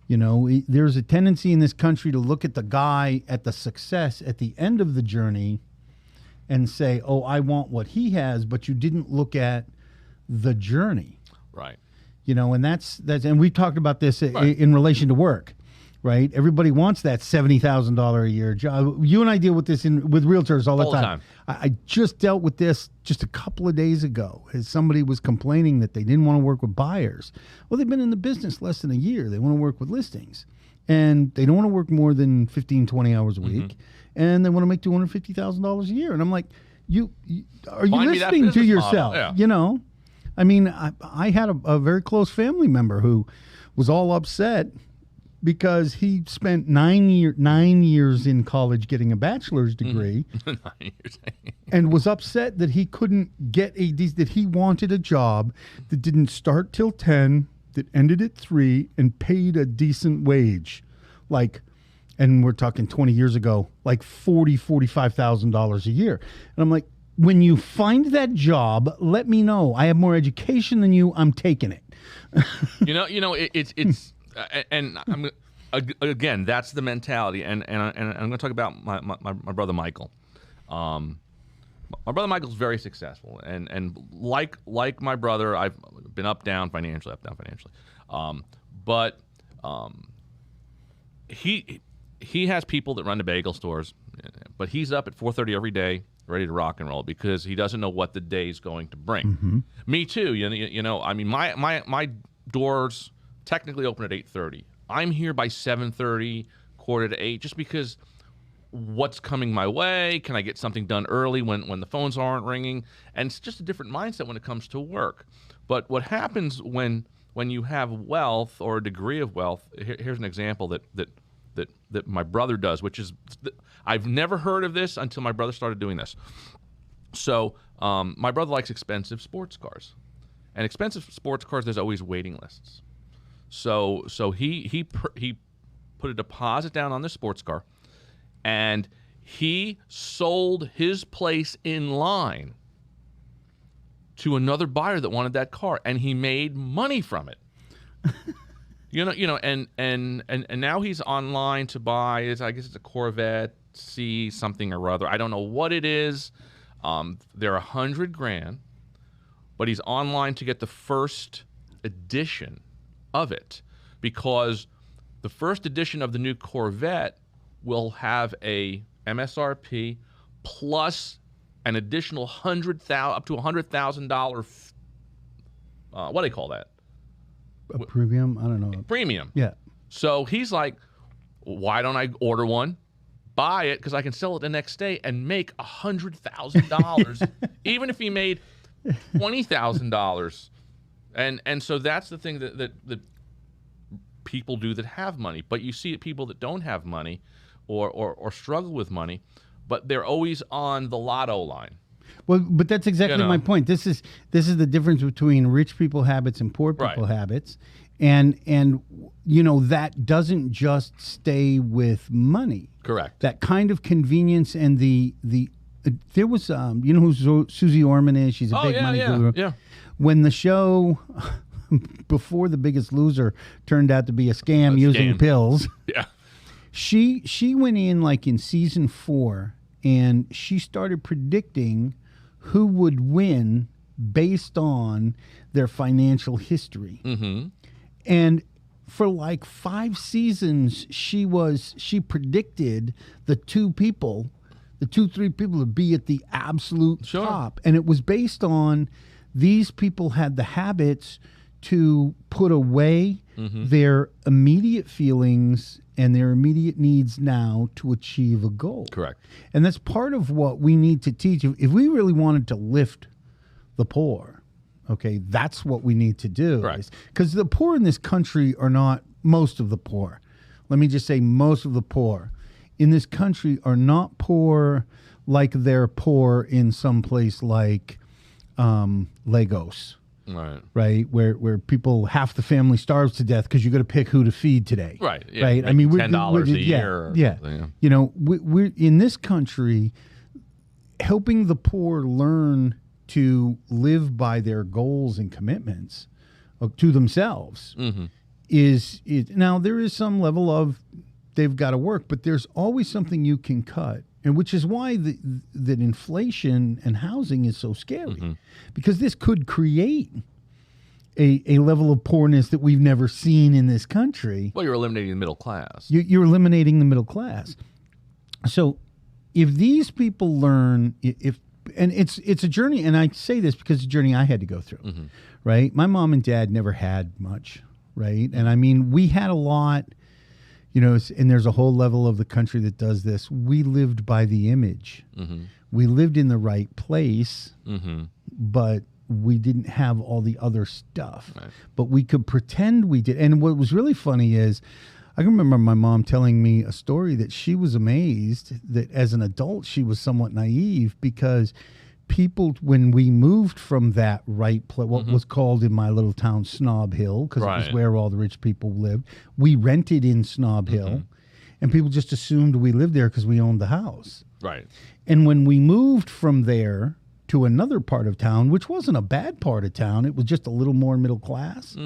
There's a tendency in this country to look at the guy at the success at the end of the journey and say, oh, I want what he has, but you didn't look at the journey. Right. And that's and we talked about this in relation to work. Right, everybody wants that $70,000 a year job. You and I deal with this with realtors all the time. I just dealt with this just a couple of days ago. As somebody was complaining that they didn't want to work with buyers. Well, they've been in the business less than a year. They want to work with listings, and they don't want to work more than 15, 20 hours a week, and they want to make $250,000 a year. And I'm like, are you listening to yourself? Yeah. I mean, I had a very close family member who was all upset because he spent 9 years in college getting a bachelor's degree 9 years. and was upset that he couldn't get that he wanted a job that didn't start till 10, that ended at 3, and paid a decent wage. And we're talking 20 years ago, like $45,000 a year. And I'm like, when you find that job, let me know. I have more education than you. I'm taking it. It's and I'm again, that's the mentality, and I'm going to talk about my brother Michael. My brother Michael's very successful, and like my brother, I've been up down financially, but he has people that run the bagel stores, but he's up at 4:30 every day, ready to rock and roll because he doesn't know what the day's going to bring. Me too. I mean, my doors technically open at 8:30. I'm here by 7:30, 7:45, just because what's coming my way. Can I get something done early when the phones aren't ringing? And it's just a different mindset when it comes to work. But what happens when you have wealth or a degree of wealth? Here's an example that my brother does, which is I've never heard of this until my brother started doing this. So my brother likes expensive sports cars, and expensive sports cars, there's always waiting lists. So he put a deposit down on this sports car, and he sold his place in line to another buyer that wanted that car, and he made money from it. And now he's online to buy. I guess it's a Corvette C something or other. I don't know what it is. They're $100,000, but he's online to get the first edition of it, because the first edition of the new Corvette will have a MSRP plus an additional up to $100,000. What do they call that? A premium? I don't know. Premium. Yeah. So he's like, why don't I order one, buy it because I can sell it the next day and make $100,000, even if he made $20,000. And so that's the thing that people do that have money. But you see people that don't have money or struggle with money, but they're always on the lotto line. Well, but that's exactly my point. This is the difference between rich people habits and poor people habits. And that doesn't just stay with money. Correct. That kind of convenience and there was you know who Susie Orman is? She's a big money guru. Yeah. When the show before The Biggest Loser turned out to be a scam using pills. Yeah. She went in like in season 4 and she started predicting who would win based on their financial history. Mm-hmm. And for like 5 seasons, she predicted the 3 people to be at the absolute top. And it was based on these people had the habits to put away their immediate feelings and their immediate needs now to achieve a goal. Correct. And that's part of what we need to teach. If we really wanted to lift the poor, okay, that's what we need to do. Right. Because the poor in this country are not most of the poor. Let me just say most of the poor in this country are not poor like they're poor in some place like Lagos. Right, where people, half the family starves to death because you got to pick who to feed today. Right, yeah, right. I mean, we're $10 a year. Yeah. You know, we're in this country helping the poor learn to live by their goals and commitments to themselves. Is now there is some level of they've got to work, but there's always something you can cut. And which is why that inflation and housing is so scary, because this could create a level of poorness that we've never seen in this country. Well, you're eliminating the middle class. You're eliminating the middle class. So if these people learn, and it's a journey, and I say this because it's a journey I had to go through, right? My mom and dad never had much, right? And I mean, we had a lot. You know, and there's a whole level of the country that does this. We lived by the image. We lived in the right place, but we didn't have all the other stuff. Right. But we could pretend we did. And what was really funny is I can remember my mom telling me a story that she was amazed that as an adult she was somewhat naive because people, when we moved from that right place, what was called in my little town Snob Hill, because it was where all the rich people lived, we rented in Snob Hill, and people just assumed we lived there because we owned the house. Right. And when we moved from there to another part of town, which wasn't a bad part of town, it was just a little more middle class,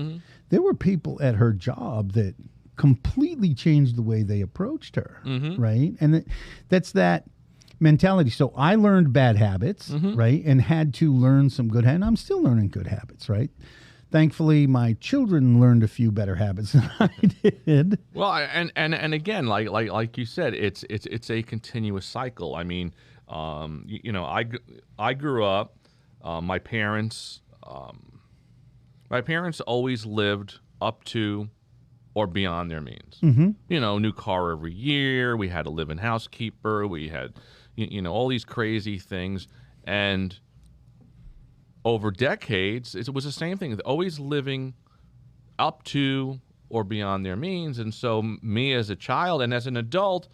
there were people at her job that completely changed the way they approached her, right? And that's that mentality. So I learned bad habits, right, and had to learn some good habits. I'm still learning good habits, right? Thankfully, my children learned a few better habits than I did. Well, and again, like you said, it's a continuous cycle. I mean, you know, I grew up. My parents always lived up to or beyond their means. You know, new car every year. We had a live-in housekeeper. We had, you know, all these crazy things. And over decades, it was the same thing. Always living up to or beyond their means. And so me as a child and as an adult,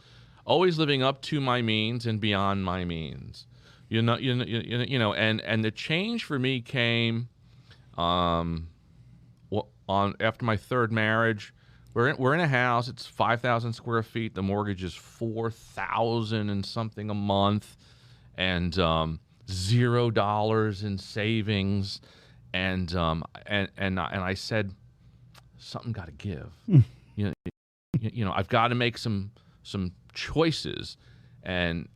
always living up to my means and beyond my means. You know, and the change for me came after my third marriage. We're in a house. It's 5,000 square feet. The mortgage is $4,000 and something a month, and $0 in savings, and I said, something got to give. You know, I've got to make some choices, and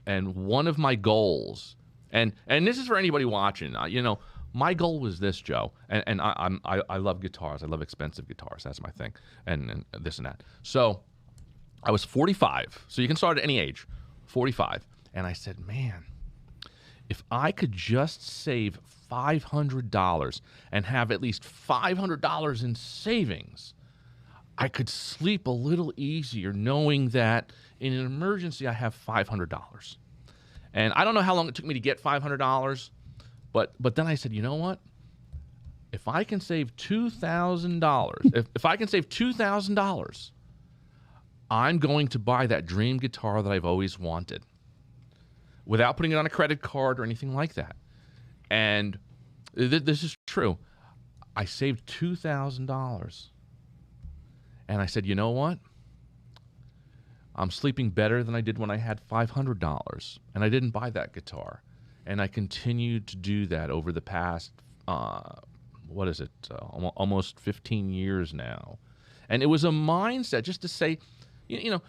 one of my goals, and this is for anybody watching. You know, my goal was this, Joe, and I love guitars. I love expensive guitars. That's my thing, and this and that. So I was 45. So you can start at any age, 45. And I said, man, if I could just save $500 and have at least $500 in savings, I could sleep a little easier knowing that in an emergency I have $500. And I don't know how long it took me to get $500, but then I said, you know what? If I can save $2,000, if I can save $2,000, I'm going to buy that dream guitar that I've always wanted without putting it on a credit card or anything like that. And this is true. I saved $2,000. And I said, you know what? I'm sleeping better than I did when I had $500. And I didn't buy that guitar. And I continued to do that over the past, almost 15 years now. And it was a mindset just to say, you know,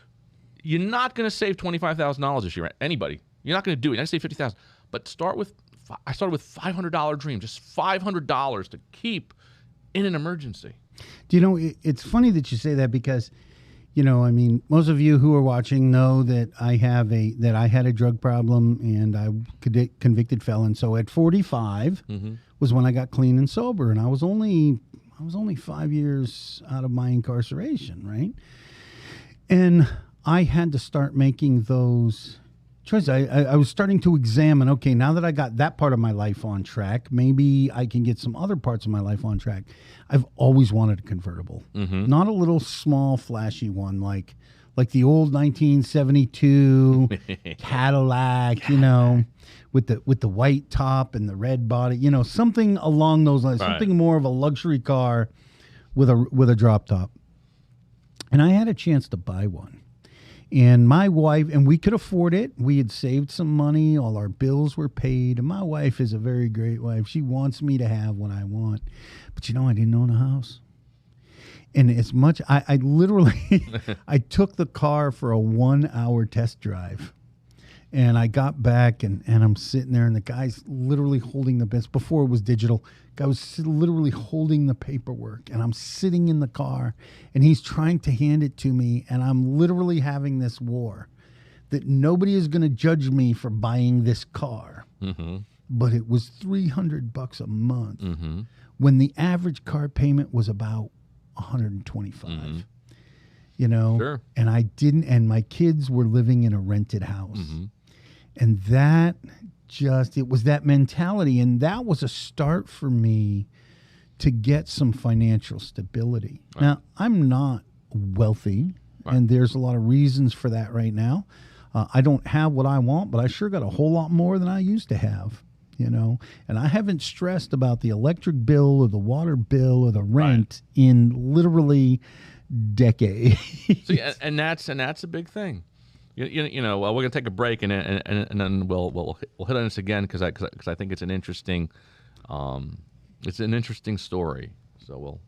you're not going to save $25,000 this year. Anybody. You're not going to do it. You're not going to save $50,000. But I started with $500 dream, just $500 to keep in an emergency. Do you know, it's funny that you say that because, you know, I mean, most of you who are watching know that I had a drug problem and I convicted felon. So at 45 was when I got clean and sober, and I was only 5 years out of my incarceration, right? And I had to start making those choices. I was starting to examine, okay, now that I got that part of my life on track, maybe I can get some other parts of my life on track. I've always wanted a convertible, not a little small flashy one like the old 1972 Cadillac, you know, with the white top and the red body, you know, something along those lines, something more of a luxury car with a drop top. And I had a chance to buy one. And my wife, and we could afford it. We had saved some money. All our bills were paid. And my wife is a very great wife. She wants me to have what I want. But, you know, I didn't own a house. And as much, I literally, I took the car for a 1-hour test drive. And I got back and I'm sitting there and the guy's literally holding the best. Before it was digital, guy was literally holding the paperwork, and I'm sitting in the car and he's trying to hand it to me, and I'm literally having this war that nobody is going to judge me for buying this car. But it was $300 a month when the average car payment was about $125. You know, Sure. And I didn't, and my kids were living in a rented house. And that it was that mentality. And that was a start for me to get some financial stability. Right. Now, I'm not wealthy, and there's a lot of reasons for that right now. I don't have what I want, but I sure got a whole lot more than I used to have, you know. And I haven't stressed about the electric bill or the water bill or the rent in literally decades. See, and that's a big thing. You know, we're gonna take a break and then we'll hit on this again because I think it's an interesting story. So we'll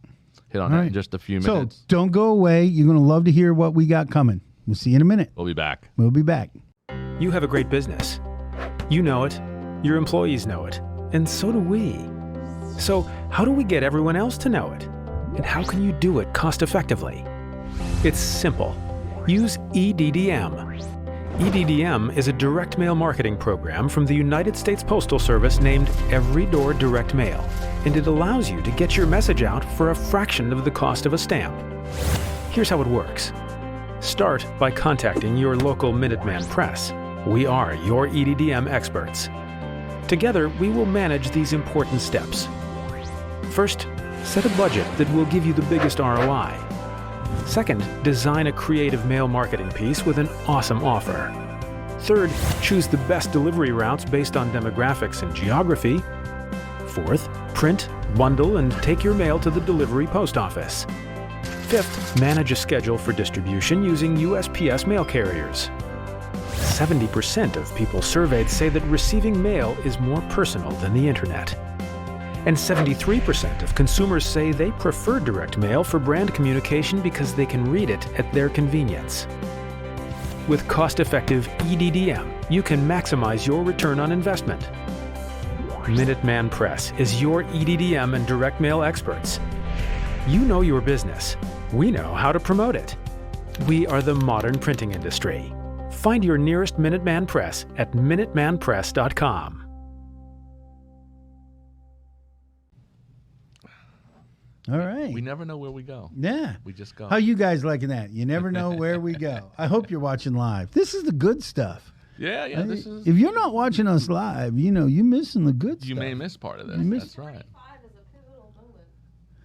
hit on that in just a few minutes. So don't go away. You're gonna love to hear what we got coming. We'll see you in a minute. We'll be back. You have a great business. You know it. Your employees know it, and so do we. So how do we get everyone else to know it? And how can you do it cost effectively? It's simple. Use EDDM. EDDM is a direct mail marketing program from the United States Postal Service named Every Door Direct Mail, and it allows you to get your message out for a fraction of the cost of a stamp. Here's how it works. Start by contacting your local Minuteman Press. We are your EDDM experts. Together, we will manage these important steps. First, set a budget that will give you the biggest ROI. Second, design a creative mail marketing piece with an awesome offer. Third, choose the best delivery routes based on demographics and geography. Fourth, print, bundle, and take your mail to the delivery post office. Fifth, manage a schedule for distribution using USPS mail carriers. 70% of people surveyed say that receiving mail is more personal than the internet. And 73% of consumers say they prefer direct mail for brand communication because they can read it at their convenience. With cost-effective EDDM, you can maximize your return on investment. Minuteman Press is your EDDM and direct mail experts. You know your business. We know how to promote it. We are the modern printing industry. Find your nearest Minuteman Press at minutemanpress.com. All right. We never know where we go. Yeah. We just go. How you guys liking that? You never know where we go. I hope you're watching live. This is the good stuff. Yeah. This is. If you're not watching us live, you're missing the good stuff. You may miss part of this. That's right. 45 is a pivotal moment.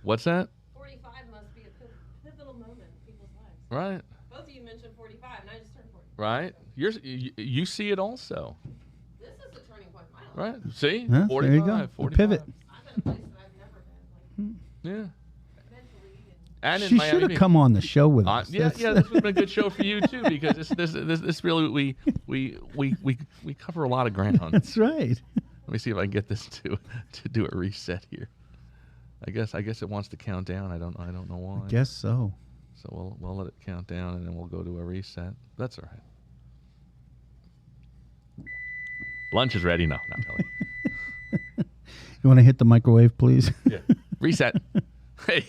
What's that? 45 must be a pivotal moment in people's lives. Right. Both of you mentioned 45, and I just turned 45. Right. You see it also. This is a turning point in my life. Right. See? Huh? 45. There you go. 45. Pivot. I'm in a place that I've never been, Yeah. mentally. And in She Miami should have Beach. come on the show with us. Yeah, That's- this would have been a good show for you too, because this really we cover a lot of ground. That's right. Let me see if I can get this to do a reset here. I guess it wants to count down. I don't know why. Guess so. So we'll let it count down, and then we'll go to a reset. That's all right. Lunch is ready. No, not really. You want to hit the microwave, please? Yeah. Reset. Hey,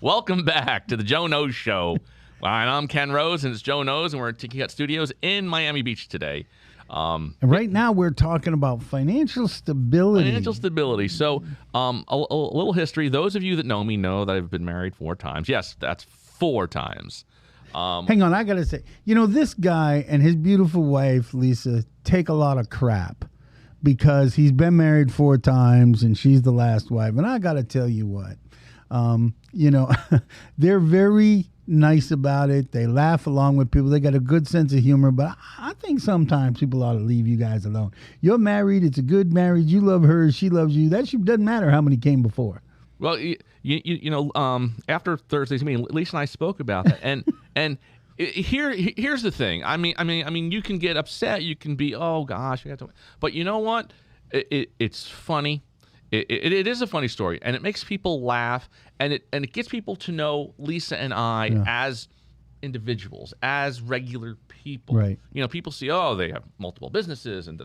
welcome back to the Joe Knows Show. And I'm Ken Rose, and it's Joe Knows, and we're at Tiki Hut Studios in Miami Beach today. And right now we're talking about financial stability. Financial stability. So, a little history. Those of you that know me know that I've been married 4 times. Yes, that's 4 times. Hang on, I got to say, this guy and his beautiful wife, Lisa, take a lot of crap because he's been married 4 times and she's the last wife. And I got to tell you what, they're very nice about it. They laugh along with people. They got a good sense of humor, but I think sometimes people ought to leave you guys alone. You're married. It's a good marriage. You love her. She loves you. Doesn't matter how many came before. Well, after Thursday's meeting, Lisa and I spoke about that, and here's the thing. I mean, you can get upset. You can be, oh gosh, we have to. But you know what? It's funny. It is a funny story, and it makes people laugh, and it gets people to know Lisa and I as individuals, as regular people. Right. People see, oh, they have multiple businesses, and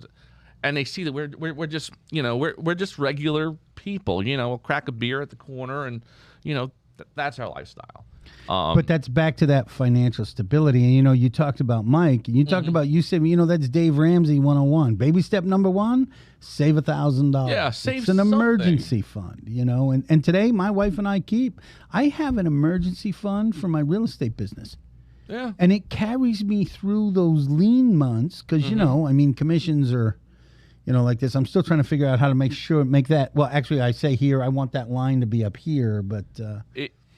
they see that we're just we're just regular people. We'll crack a beer at the corner, and that's our lifestyle. But that's back to that financial stability. And, you talked about Mike, and you talked about, you said, that's Dave Ramsey 101. Baby step number 1, save $1,000. Yeah, save It's an something. emergency fund, and today my wife and I have an emergency fund for my real estate business. Yeah. And it carries me through those lean months because, commissions are, like this. I'm still trying to figure out how to make that. Well, actually, I say here, I want that line to be up here, but.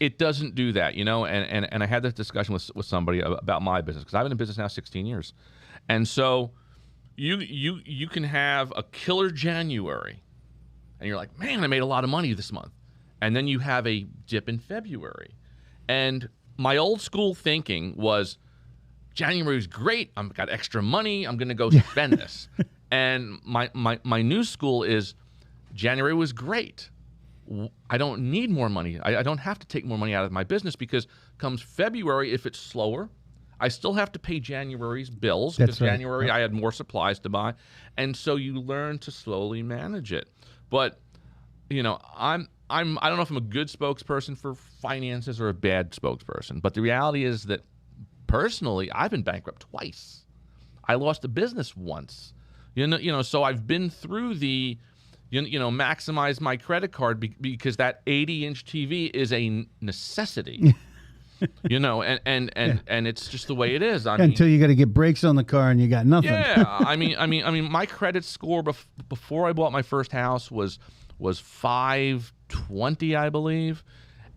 It doesn't do that, and I had this discussion with somebody about my business because I've been in business now 16 years. And so you can have a killer January and you're like, man, I made a lot of money this month. And then you have a dip in February. And my old school thinking was January is great. I've got extra money. I'm going to go spend this. And my new school is January was great. I don't need more money. I don't have to take more money out of my business because comes February, if it's slower, I still have to pay January's bills because January I had more supplies to buy. And so you learn to slowly manage it. But, I don't know if I'm a good spokesperson for finances or a bad spokesperson, but the reality is that personally, I've been bankrupt twice. I lost a business once. So I've been through the maximize my credit card because that 80-inch TV is a necessity. And it's just the way it is. Until you got to get brakes on the car and you got nothing. Yeah, I mean, my credit score before I bought my first house was 520, I believe.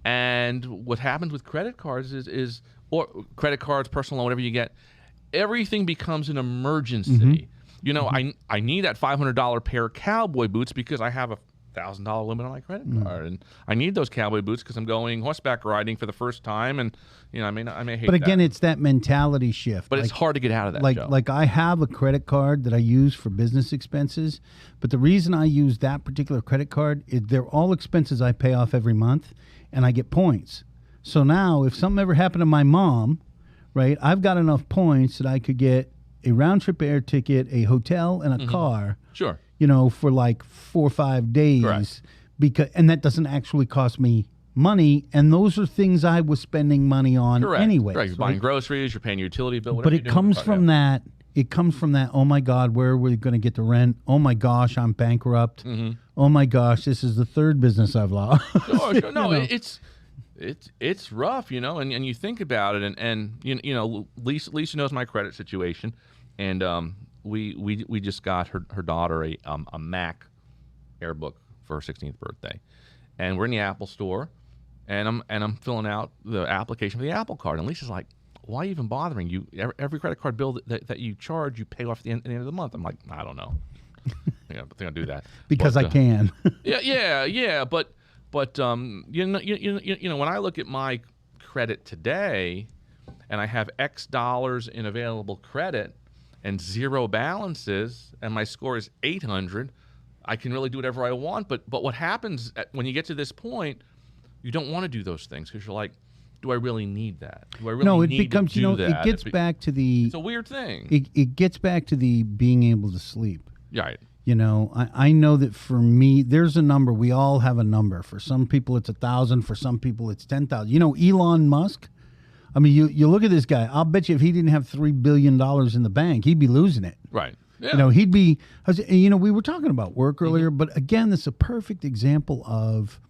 And what happens with credit cards is or credit cards, personal loan, whatever you get, everything becomes an emergency. I need that $500 pair of cowboy boots because I have a $1,000 limit on my credit card, and I need those cowboy boots because I'm going horseback riding for the first time, and I may hate. But again, that. it's that mentality shift. But it's hard to get out of that. Like I have a credit card that I use for business expenses, but the reason I use that particular credit card is they're all expenses I pay off every month, and I get points. So now, if something ever happened to my mom, right, I've got enough points that I could get a round-trip air ticket, a hotel, and a car. Sure. For like 4 or 5 days. Correct. And that doesn't actually cost me money. And those are things I was spending money on anyway. Right. You're buying groceries, you're paying your utility bill, But it comes from that. It comes from that, oh my God, where are we going to get the rent? Oh my gosh, I'm bankrupt. oh my gosh, this is the third business I've lost. Sure. No, You know? it's rough, and you think about it, and Lisa knows my credit situation, and we just got her daughter a Mac Airbook for her 16th birthday, and we're in the Apple store, and I'm filling out the application for the Apple Card, and Lisa's like, why even bothering? You every credit card bill that you charge, you pay off at the end of the month. I'm like, I don't know. I think I'll do that Because I can. yeah. But when I look at my credit today, and I have X dollars in available credit and 0 balances, and my score is 800, I can really do whatever I want. But what happens when you get to this point, you don't want to do those things because you're like, do I really need that? Do I really it need becomes, to do that? it gets back to the... It's a weird thing. It gets back to the being able to sleep. Right. I know that for me, there's a number. We all have a number. For some people, it's 1,000. For some people, it's 10,000. Elon Musk. I mean, you look at this guy. I'll bet you if he didn't have $3 billion in the bank, he'd be losing it. Right. Yeah. He'd be. We were talking about work earlier, but again, this is a perfect example of.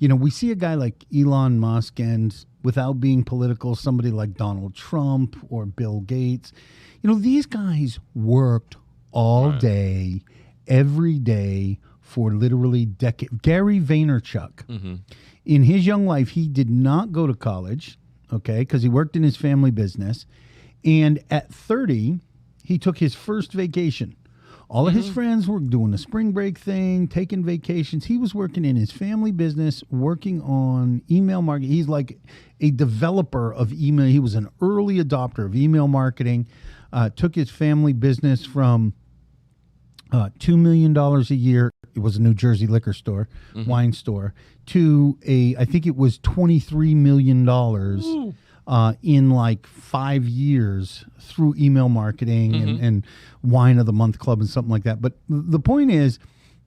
We see a guy like Elon Musk, and without being political, somebody like Donald Trump or Bill Gates. These guys worked all day, every day for literally decades. Gary Vaynerchuk, in his young life, he did not go to college, okay, because he worked in his family business. And at 30, he took his first vacation. All of his friends were doing the spring break thing, taking vacations. He was working in his family business, working on email marketing. He's like a developer of email. He was an early adopter of email marketing. Took his family business from $2 million a year. It was a New Jersey liquor store, wine store, to I think it was $23 million in like 5 years through email marketing and Wine of the Month Club and something like that. But the point is,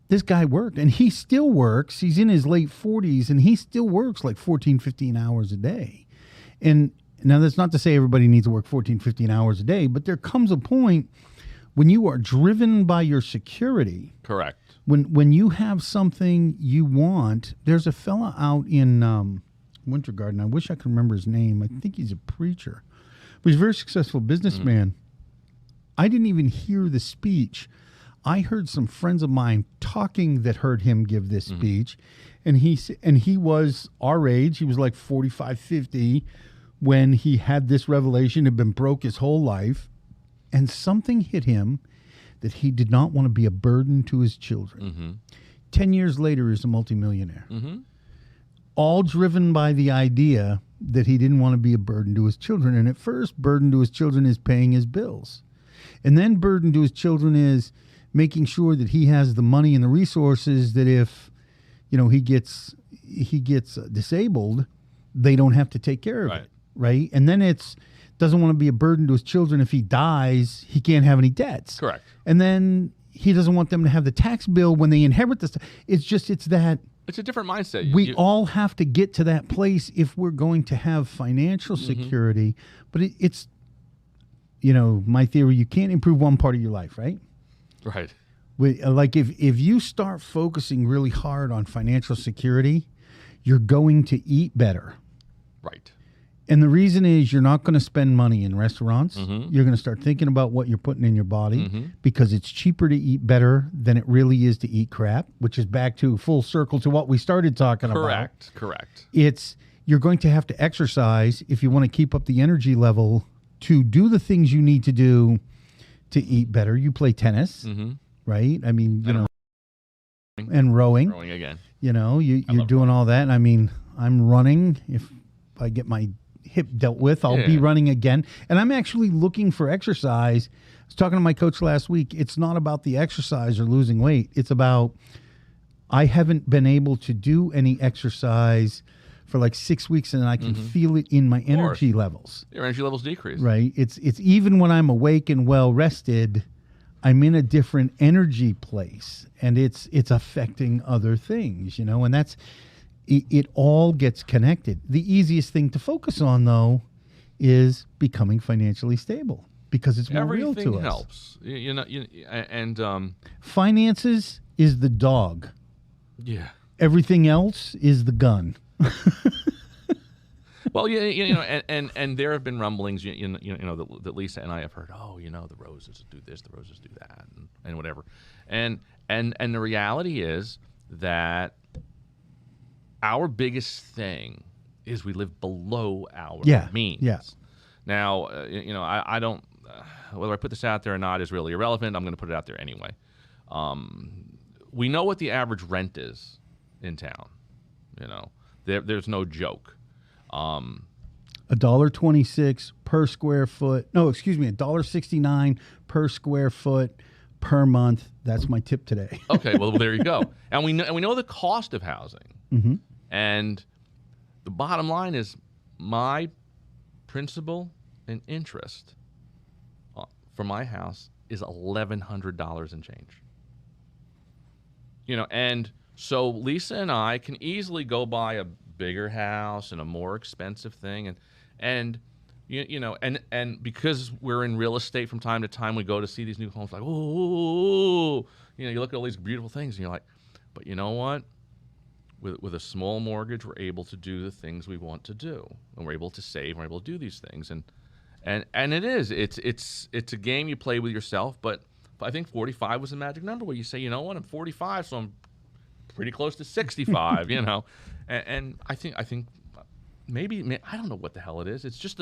this guy worked, and he still works. He's in his late 40s, and he still works like 14, 15 hours a day. And now that's not to say everybody needs to work 14, 15 hours a day, but there comes a point when you are driven by your security. Correct. When you have something you want, there's a fella out in Winter Garden. I wish I could remember his name. I think he's a preacher. But he's a very successful businessman. I didn't even hear the speech. I heard some friends of mine talking that heard him give this speech. And he was our age. He was like 45, 50 when he had this revelation. Had been broke his whole life. And something hit him that he did not want to be a burden to his children. 10 years later, he's a multimillionaire. All driven by the idea that he didn't want to be a burden to his children. And at first, burden to his children is paying his bills. And then burden to his children is making sure that he has the money and the resources that if, he gets disabled, they don't have to take care of it. Right. And then doesn't want to be a burden to his children. If he dies, he can't have any debts. Correct. And then he doesn't want them to have the tax bill when they inherit the stuff. It's a different mindset. We all have to get to that place if we're going to have financial security. But it's, my theory, you can't improve one part of your life, right? Right. Like if you start focusing really hard on financial security, you're going to eat better. Right. And the reason is you're not going to spend money in restaurants. You're going to start thinking about what you're putting in your body because it's cheaper to eat better than it really is to eat crap, which is back to full circle to what we started talking about. Correct. You're going to have to exercise if you want to keep up the energy level to do the things you need to do to eat better. You play tennis, right? I mean, and rowing. Rowing again. You're doing all that. And I mean, I'm running. If I get my hip dealt with, I'll be running again. And I'm actually looking for exercise. I was talking to my coach last week. It's not about the exercise or losing weight. It's about I haven't been able to do any exercise for like 6 weeks, and I can feel it in my energy levels. Your energy levels decrease. Right. It's even when I'm awake and well rested, I'm in a different energy place, and it's affecting other things, and that's it all gets connected. The easiest thing to focus on, though, is becoming financially stable because it's more real to us. Everything helps. And finances is the dog. Yeah. Everything else is the gun. Well, and there have been rumblings, that Lisa and I have heard. Oh, the Roses do this, the Roses do that, and whatever. And the reality is that our biggest thing is we live below our means. Yeah. Now, I don't. Whether I put this out there or not is really irrelevant. I'm going to put it out there anyway. We know what the average rent is in town. There's no joke. $1.26 per square foot. No, excuse me, $1.69 per square foot per month. That's my tip today. Okay, well there you go. And we know the cost of housing. Mm-hmm. And the bottom line is my principal and interest for my house is $1,100 and change. And so Lisa and I can easily go buy a bigger house and a more expensive thing, and because we're in real estate from time to time, we go to see these new homes like, oh, you look at all these beautiful things and you're like, but you know what? With a small mortgage, we're able to do the things we want to do, and we're able to save, and we're able to do these things, and it's a game you play with yourself. But I think 45 was the magic number where you say, you know what, I'm 45, so I'm pretty close to 65, and I think maybe I don't know what the hell it is. It's just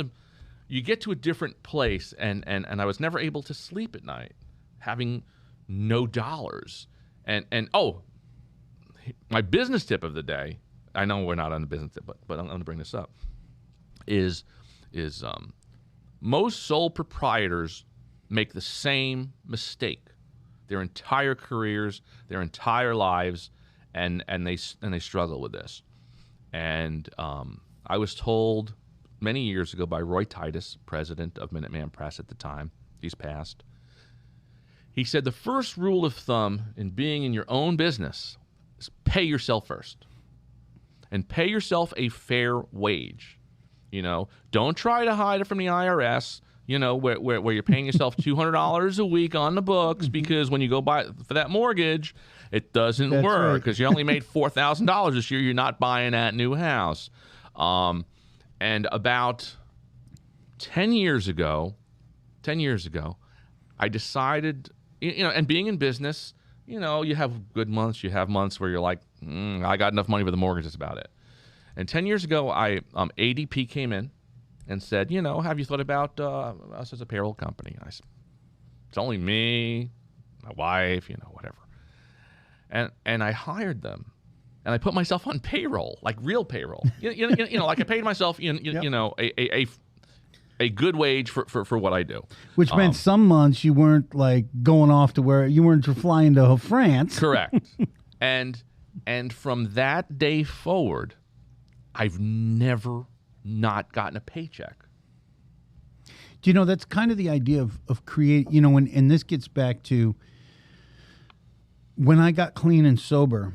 you get to a different place, and I was never able to sleep at night having no dollars, and my business tip of the day. I know we're not on the business tip, but I'm going to bring this up. Is most sole proprietors make the same mistake their entire careers, their entire lives, and they struggle with this. And I was told many years ago by Roy Titus, president of Minuteman Press at the time. He's passed. He said the first rule of thumb in being in your own business is pay yourself first, and pay yourself a fair wage. Don't try to hide it from the IRS. Where you're paying yourself $200 a week on the books because when you go buy for that mortgage, it doesn't work because you only made $4,000 this year. You're not buying that new house. And about 10 years ago, I decided, and being in business, you have good months, you have months where you're like, I got enough money for the mortgage, that's about it. And 10 years ago, ADP came in and said, have you thought about us as a payroll company? I said, it's only me, my wife, whatever. And I hired them, and I put myself on payroll, like real payroll. Like I paid myself, a good wage for what I do. Which meant some months you weren't like going off to where you weren't flying to France. Correct. and from that day forward, I've never not gotten a paycheck. Do that's kind of the idea of create, and this gets back to when I got clean and sober,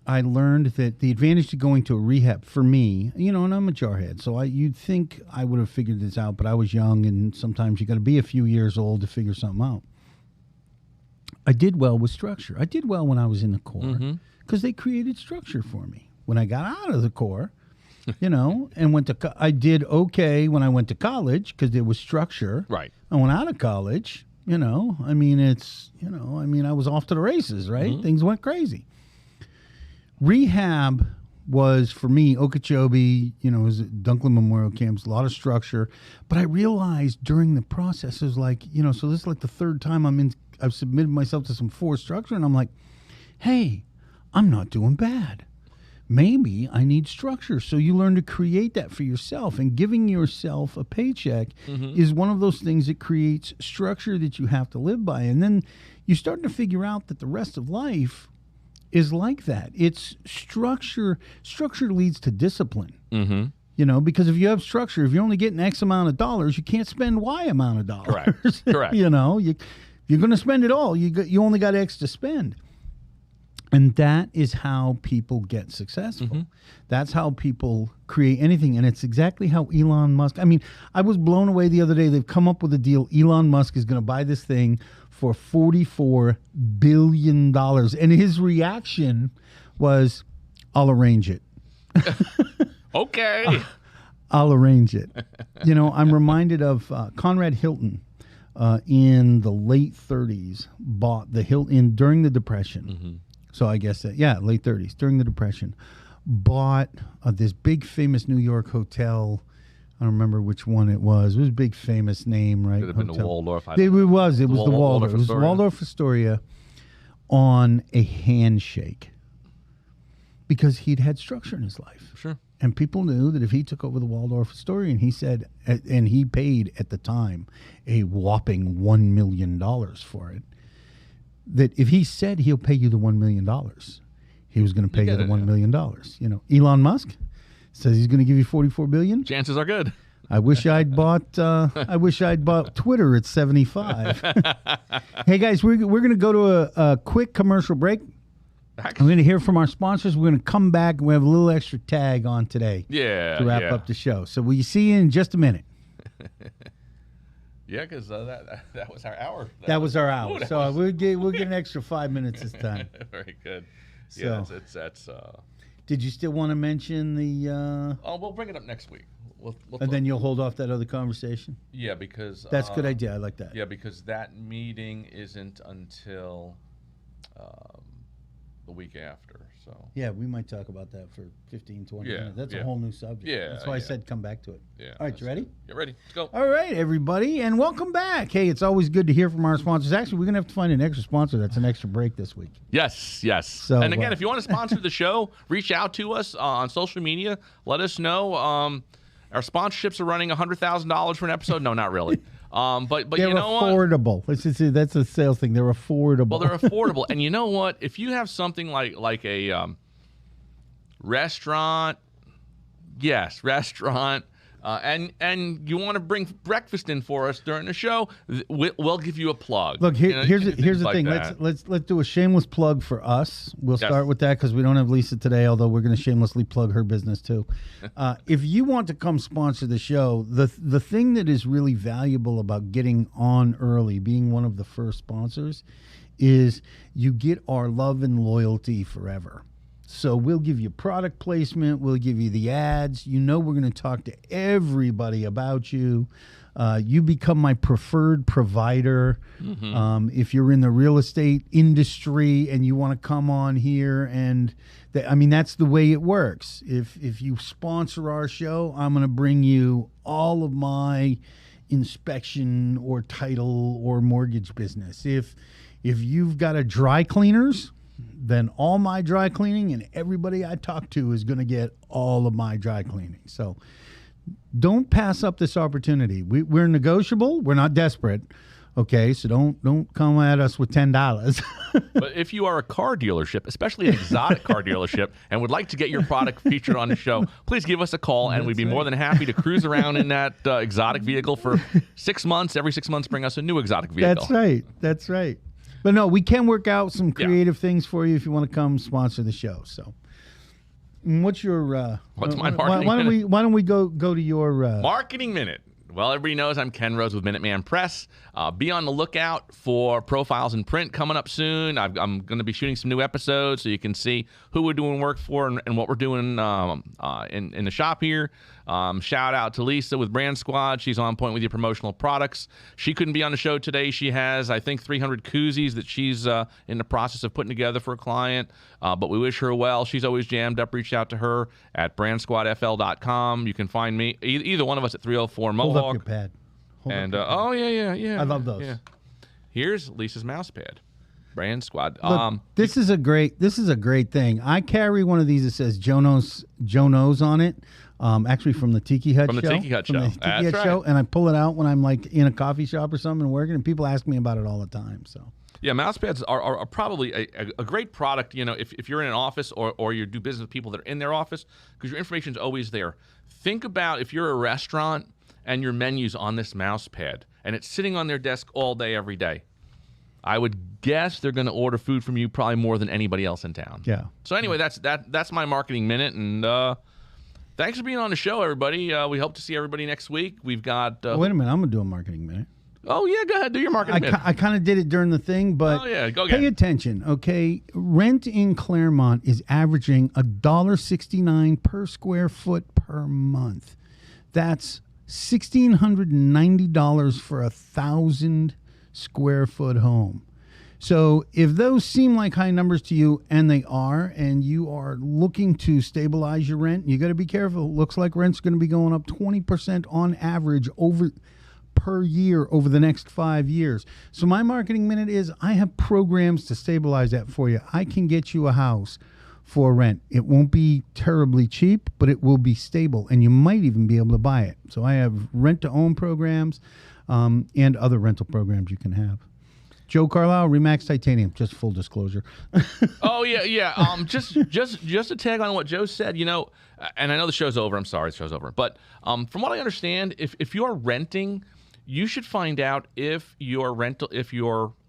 I learned that the advantage to going to a rehab for me, and I'm a jarhead, so you'd think I would have figured this out, but I was young, and sometimes you got to be a few years old to figure something out. I did well with structure. I did well when I was in the Corps because they created structure for me. When I got out of the Corps, and I did okay when I went to college because there was structure. Right. I went out of college, I was off to the races, right? Mm-hmm. Things went crazy. Rehab was, for me, Okeechobee, it was Dunklin Memorial Camps, a lot of structure. But I realized during the process, it was like, so this is like the third time I've submitted myself to some forced structure, and I'm like, hey, I'm not doing bad. Maybe I need structure. So you learn to create that for yourself, and giving yourself a paycheck is one of those things that creates structure that you have to live by. And then you start to figure out that the rest of life is like that. It's structure. Structure leads to discipline. Mm-hmm. Because if you have structure, if you're only getting X amount of dollars, you can't spend Y amount of dollars. Correct. You're going to spend it all. You only got X to spend. And that is how people get successful. Mm-hmm. That's how people create anything. And it's exactly how Elon Musk, I was blown away the other day. They've come up with a deal. Elon Musk is going to buy this thing for $44 billion. And his reaction was, I'll arrange it. Okay. I'll arrange it. You know, I'm reminded of Conrad Hilton in the late 30s bought the Hilton during the Depression. So I guess late 30s during the Depression, bought this big famous New York hotel. I don't remember which one it was. It was a big famous name, right? Could have been the Waldorf. It was the Waldorf. It was Astoria. Waldorf Astoria on a handshake because he'd had structure in his life. Sure. And people knew that if he took over the Waldorf Astoria, and he said, and he paid at the time a whopping $1 million for it, that if he said he'll pay you the $1 million, he was going to pay you the $1 million. You know, Elon Musk says he's going to give you $44 billion. Chances are good. I wish I'd bought. I wish I'd bought Twitter at 75. Hey guys, we're going to go to a quick commercial break. I'm going to hear from our sponsors. We're going to come back. We have a little extra tag on today. Yeah. To wrap up the show. So we'll see you in just a minute. Yeah, because that was our hour. That was our hour. Ooh, So we'll get an extra 5 minutes this time. Very good. So, Yeah, that's. Did you still want to mention the? Oh, we'll bring it up next week. We'll And then you'll hold off that other conversation. Yeah, because That's a good idea. I like that. Yeah, because that meeting isn't until the week after. So Yeah, we might talk about that for 15, 20 minutes. That's a whole new subject. Yeah, That's why I said come back to it. Yeah. All right, you ready? Get ready. Let's go. All right, everybody, and welcome back. Hey, it's always good to hear from our sponsors. Actually, we're going to have to find an extra sponsor that's an extra break this week. Yes. So, and again, if you want to sponsor the show, reach out to us on social media. Let us know. Our sponsorships are running $100,000 for an episode. No, not really. But They're you know what? affordable. That's a sales thing. They're affordable. Well, they're affordable. And you know what? If you have something like a restaurant, and you want to bring breakfast in for us during the show, we'll give you a plug. Look, here's the like thing. that. Let's do a shameless plug for us. We'll start with that because we don't have Lisa today, although we're going to shamelessly plug her business too. If you want to come sponsor the show, the thing that is really valuable about getting on early, being one of the first sponsors, is you get our love and loyalty forever. So we'll give you product placement. We'll give you the ads. You know we're going to talk to everybody about you. You become my preferred provider. If you're in the real estate industry and you want to come on here, and that's the way it works. If you sponsor our show, I'm going to bring you all of my inspection or title or mortgage business. If you've got a dry cleaners, then all my dry cleaning and everybody I talk to is going to get all of my dry cleaning. So don't pass up this opportunity. We're negotiable. We're not desperate. Okay, so don't come at us with $10. But if you are a car dealership, especially an exotic car dealership, and would like to get your product featured on the show, please give us a call, and we'd be more than happy to cruise around in that exotic vehicle for 6 months. Every 6 months, bring us a new exotic vehicle. That's right. But no, we can work out some creative things for you if you want to come sponsor the show. So, what's your? What's my marketing? Why don't we go to your marketing minute? Well, everybody knows I'm Ken Rose with Minuteman Press. Be on the lookout for Profiles in Print coming up soon. I'm going to be shooting some new episodes so you can see who we're doing work for and what we're doing in the shop here. Shout out to Lisa with Brand Squad. She's on point with your promotional products. She couldn't be on the show today. She has, I think, 300 koozies that she's in the process of putting together for a client. But we wish her well. She's always jammed up. Reach out to her at brandsquadfl.com. You can find me, either one of us, at 304 Mohawk. Hold up your pad. Yeah. I love those. Yeah. Here's Lisa's mouse pad. Brand Squad. Look, this is a great thing. I carry one of these that says Joe Knows on it. Actually from the Tiki Hut show. That's right. And I pull it out when I'm like in a coffee shop or something and working, and people ask me about it all the time. So yeah, mouse pads are probably a great product, if you're in an office or you do business with people that are in their office, because your information is always there. Think about if you're a restaurant and your menu's on this mouse pad and it's sitting on their desk all day, every day. I would guess they're going to order food from you probably more than anybody else in town. Yeah. So anyway, that's my marketing minute, and thanks for being on the show, everybody. We hope to see everybody next week. We've got... wait a minute. I'm going to do a marketing minute. Oh, yeah, go ahead. Do your marketing myth. I kind of did it during the thing, but Oh, yeah, go pay again. attention, okay? Rent in Claremont is averaging $1.69 per square foot per month. That's $1,690 for 1,000 square foot home. So if those seem like high numbers to you, and they are, and you are looking to stabilize your rent, you got to be careful. It looks like rent's going to be going up 20% on average per year over the next 5 years. So my marketing minute is I have programs to stabilize that for you. I can get you a house for rent. It won't be terribly cheap, but it will be stable, and you might even be able to buy it. So I have rent-to-own programs and other rental programs you can have. Joe Carlisle, Remax Titanium, just full disclosure. Oh, yeah. Just to tag on what Joe said, you know, and I know the show's over. I'm sorry, the show's over. But from what I understand, if you're renting, you should find out if your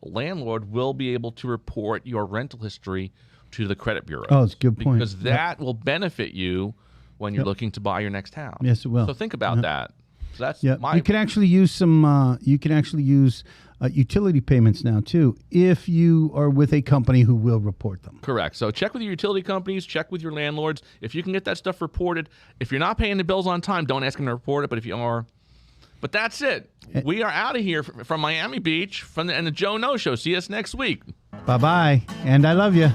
landlord will be able to report your rental history to the credit bureau. Oh, it's a good point. Because that will benefit you when you're looking to buy your next house. Yes, it will. So think about that. So that's my. You can actually use some. You can actually use utility payments now too, if you are with a company who will report them. Correct. So check with your utility companies, check with your landlords. If you can get that stuff reported, if you're not paying the bills on time, don't ask them to report it. But if you are, but that's it. We are out of here from Miami Beach and the Joe No Show. See us next week. Bye-bye, and I love you.